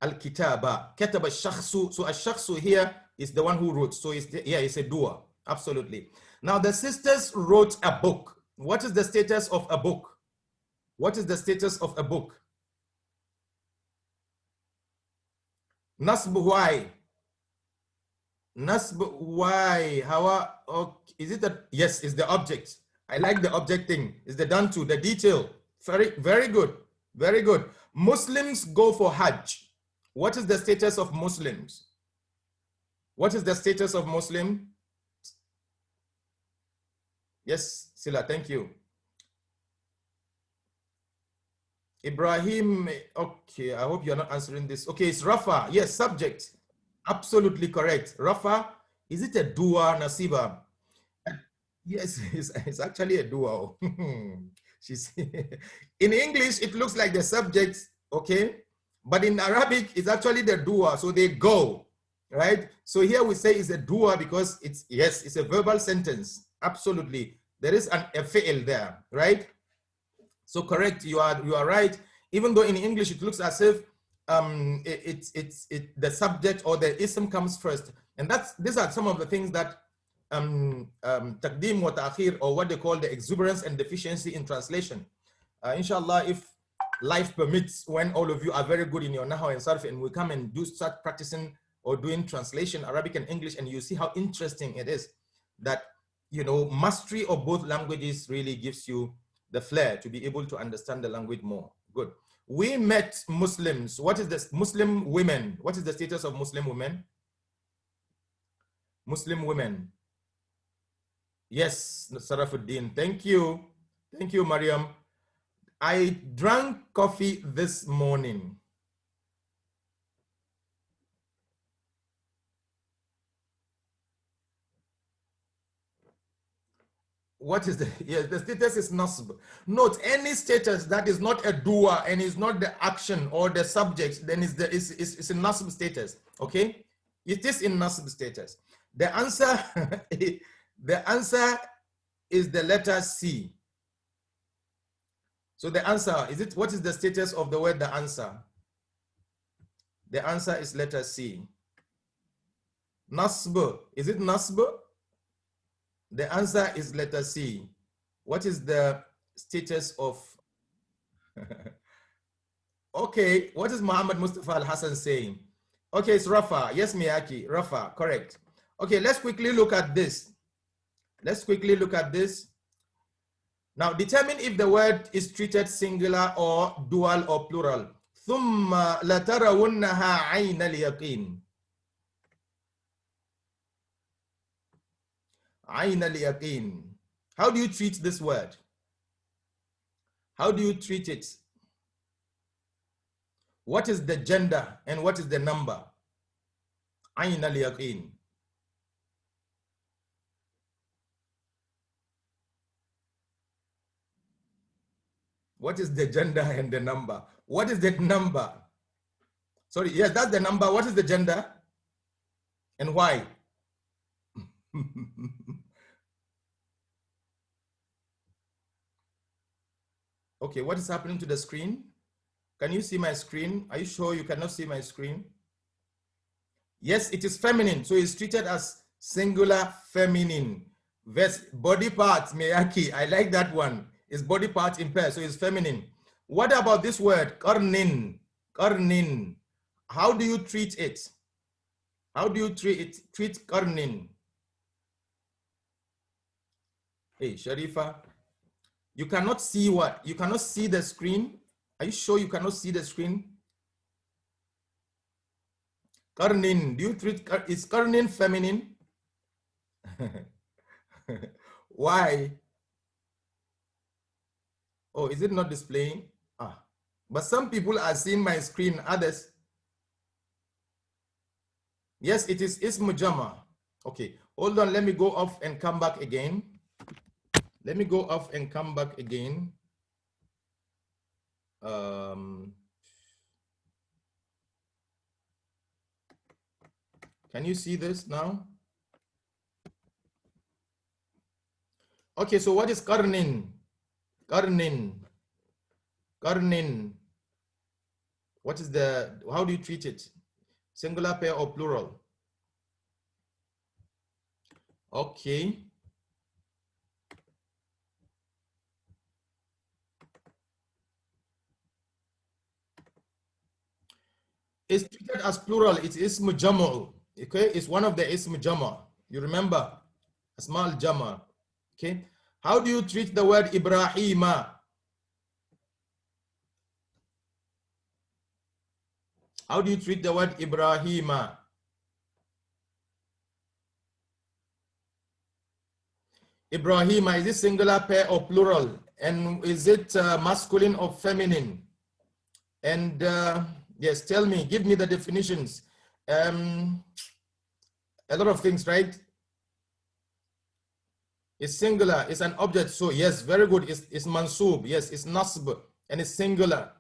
الكتابة. كتب الشخص. So الشخص here is the one who wrote. So it's a doer. Absolutely. Now the sisters wrote a book. What is the status of a book? What is the status of a book? Nasb, why? Nasb, why? How? Okay. Is it that? Yes, it's the object. I like the object thing. It's the done to, the detail. Very, very good. Very good. Muslims go for Hajj. What is the status of Muslims? What is the status of Muslim? Yes, Sila, thank you. Ibrahim, okay, I hope you're not answering this. Okay, it's Rafa. Yes, subject. Absolutely correct. Rafa, is it a dua, Nasiba? Yes, it's actually a dua. She's in English, it looks like the subject, okay? But in Arabic, it's actually the dua. So they go, right? So here we say it's a dua because it's, yes, it's a verbal sentence. Absolutely. There is a fi'l there, right? So correct, you are right. Even though in English it looks as if the subject or the ism comes first, and these are some of the things that taqdim wa ta'khir, or what they call the exuberance and deficiency in translation. Inshallah, if life permits, when all of you are very good in your Nahaw and Sarf, and we come and start practicing or doing translation, Arabic and English, and you see how interesting it is that, you know, mastery of both languages really gives you the flair to be able to understand the language more. Good. We met Muslims. What is this? Muslim women. What is the status of Muslim women? Muslim women. Yes, Sarafuddin. Thank you. Thank you, Mariam. I drank coffee this morning. What is the, yes, the status is nasb. Note, any status that is not a doer and is not the action or the subject, then it's a nasb status, okay? It is in nasb status. The answer, the answer is the letter C. So the answer, is it, what is the status of the word the answer? The answer is letter C. Nasb, is it nasb? The answer is letter C. What is the status of? Okay, what is Muhammad Mustafa Al Hassan saying? Okay, it's Rafa. Yes, Miyaki, Rafa, correct. Okay, let's quickly look at this. Let's quickly look at this. Now, determine if the word is treated singular or dual or plural. ثم لترونها عين اليقين. عين اليقين. How do you treat this word? How do you treat it? What is the gender and what is the number? عين اليقين. What is the gender and the number? What is the number? Sorry, yes, that's the number. What is the gender and why? Okay, what is happening to the screen? Can you see my screen? Are you sure you cannot see my screen? Yes, it is feminine, so it's treated as singular feminine. Body parts, Miyaki, I like that one. It's body parts in pair, so it's feminine. What about this word, qarnin? Qarnin. How do you treat it? How do you treat qarnin? Hey, Sharifa, You cannot see what? You cannot see the screen? Are you sure you cannot see the screen? Karnin, do you treat, is karnin feminine? Why? Oh, is it not displaying? Ah, but some people are seeing my screen, others. Yes, it is ism jama. Okay, hold on, let me go off and come back again. Let me go off and come back again. Can you see this now? Okay, so what is karnin? Karnin. Karnin. What is the, how do you treat it? Singular, pair, or plural? Okay. It's treated as plural. It is ism jam'u. Okay, it's one of the ism jam'a. You remember? Asma al-jama. Okay. How do you treat the word Ibrahima? How do you treat the word Ibrahima? Ibrahima, is it singular, pair, or plural? And is it masculine or feminine? And yes, tell me, give me the definitions. A lot of things, right? It's singular, it's an object. So yes, very good. It's mansub. Yes, it's nasb, and it's singular.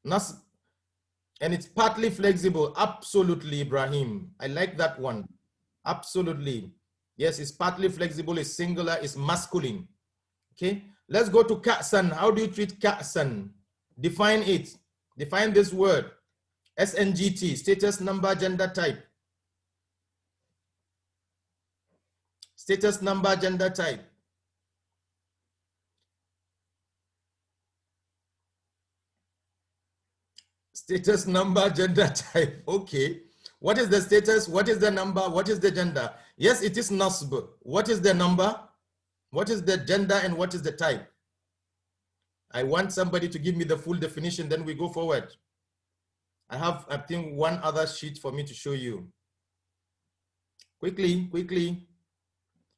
Nasb, and it's partly flexible. Absolutely, Ibrahim. I like that one. Absolutely. Yes, it's partly flexible, it's singular, it's masculine. Okay, let's go to ka'san. How do you treat ka'san? Define it. Define this word. SNGT, status, number, gender, type. Status, number, gender, type. Status, number, gender, type. Okay. What is the status? What is the number? What is the gender? Yes, it is nasb. What is the number? What is the gender and what is the type? I want somebody to give me the full definition, then we go forward. I have, I think, one other sheet for me to show you. Quickly, quickly.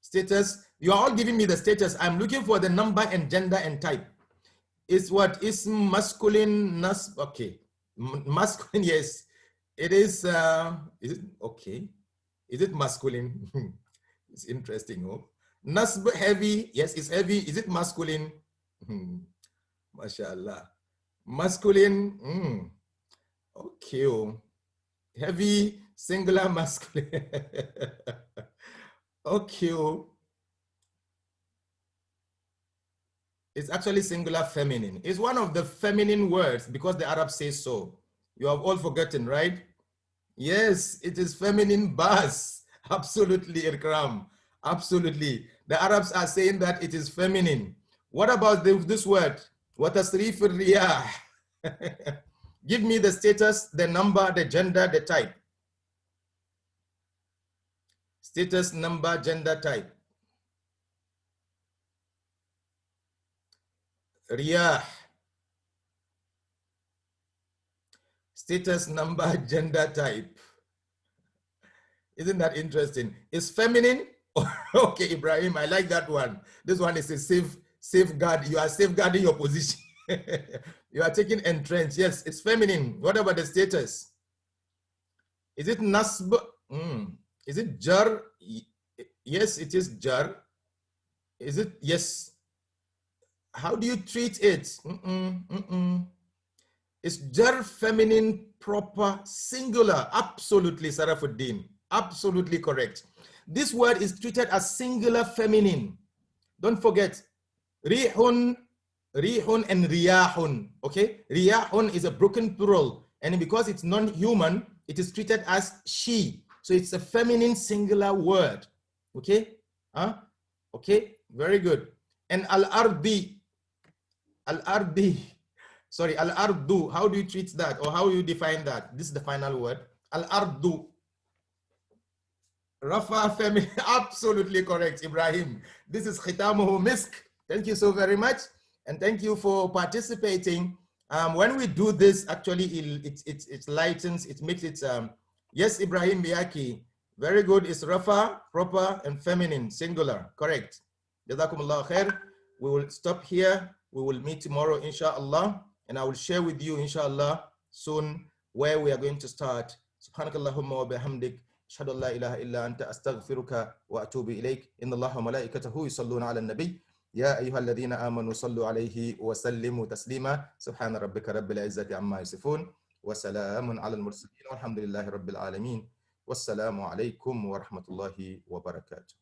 Status, you are all giving me the status. I'm looking for the number and gender and type. Is what is masculine, okay. Masculine, yes. It is it okay? Is it masculine? It's interesting. Oh, nasb, heavy, yes, it's heavy. Is it masculine? MashaAllah. Masculine, okay. Oh. Heavy, singular, masculine. Okay. Oh. It's actually singular feminine. It's one of the feminine words because the Arabs say so. You have all forgotten, right? Yes, it is feminine bas. Absolutely, Ikram. Absolutely. The Arabs are saying that it is feminine. What about this word? وَتَصْرِيفُ الرِّيَاحِ. Give me the status, the number, the gender, the type. Status, number, gender, type. Riyah. Status, number, gender, type. Isn't that interesting? Is feminine? Okay, Ibrahim, I like that one. This one is a safeguard. You are safeguarding your position. You are taking entrance. Yes, it's feminine. What about the status? Is it nasb? Is it jar? Yes, it is jar. Is it? Yes. How do you treat it? It's jar, feminine, proper, singular. Absolutely, Sarafuddin. Absolutely correct. This word is treated as singular feminine. Don't forget, rihun, rihun and riyahun. Okay, riyahun is a broken plural, and because it's non-human, it is treated as she. So it's a feminine singular word. Okay, okay, very good. And al-ardi, al-ardi. Sorry, al-ardu, how do you treat that or how you define that? This is the final word. Al-ardu. Rafa feminine, absolutely correct, Ibrahim. This is khitamuhu misk. Thank you so very much. And thank you for participating. When we do this, actually, it lightens, it makes it, yes, Ibrahim Miyaki, very good. It's Rafa, proper, and feminine, singular, correct. Jazakumullah khair. We will stop here. We will meet tomorrow, inshallah, and I will share with you, inshallah, soon where we are going to start. Subhanakallahumma wa bihamdik. أشهد أن لا إله إلا أنت أستغفرك وأتوب إليك إن الله وملائكته يصلون على النبي يا أيها الذين آمنوا صلوا عليه وسلموا تسليما سبحان ربك رب العزة عما يصفون وسلام على المرسلين والحمد لله رب العالمين والسلام عليكم ورحمة الله وبركاته.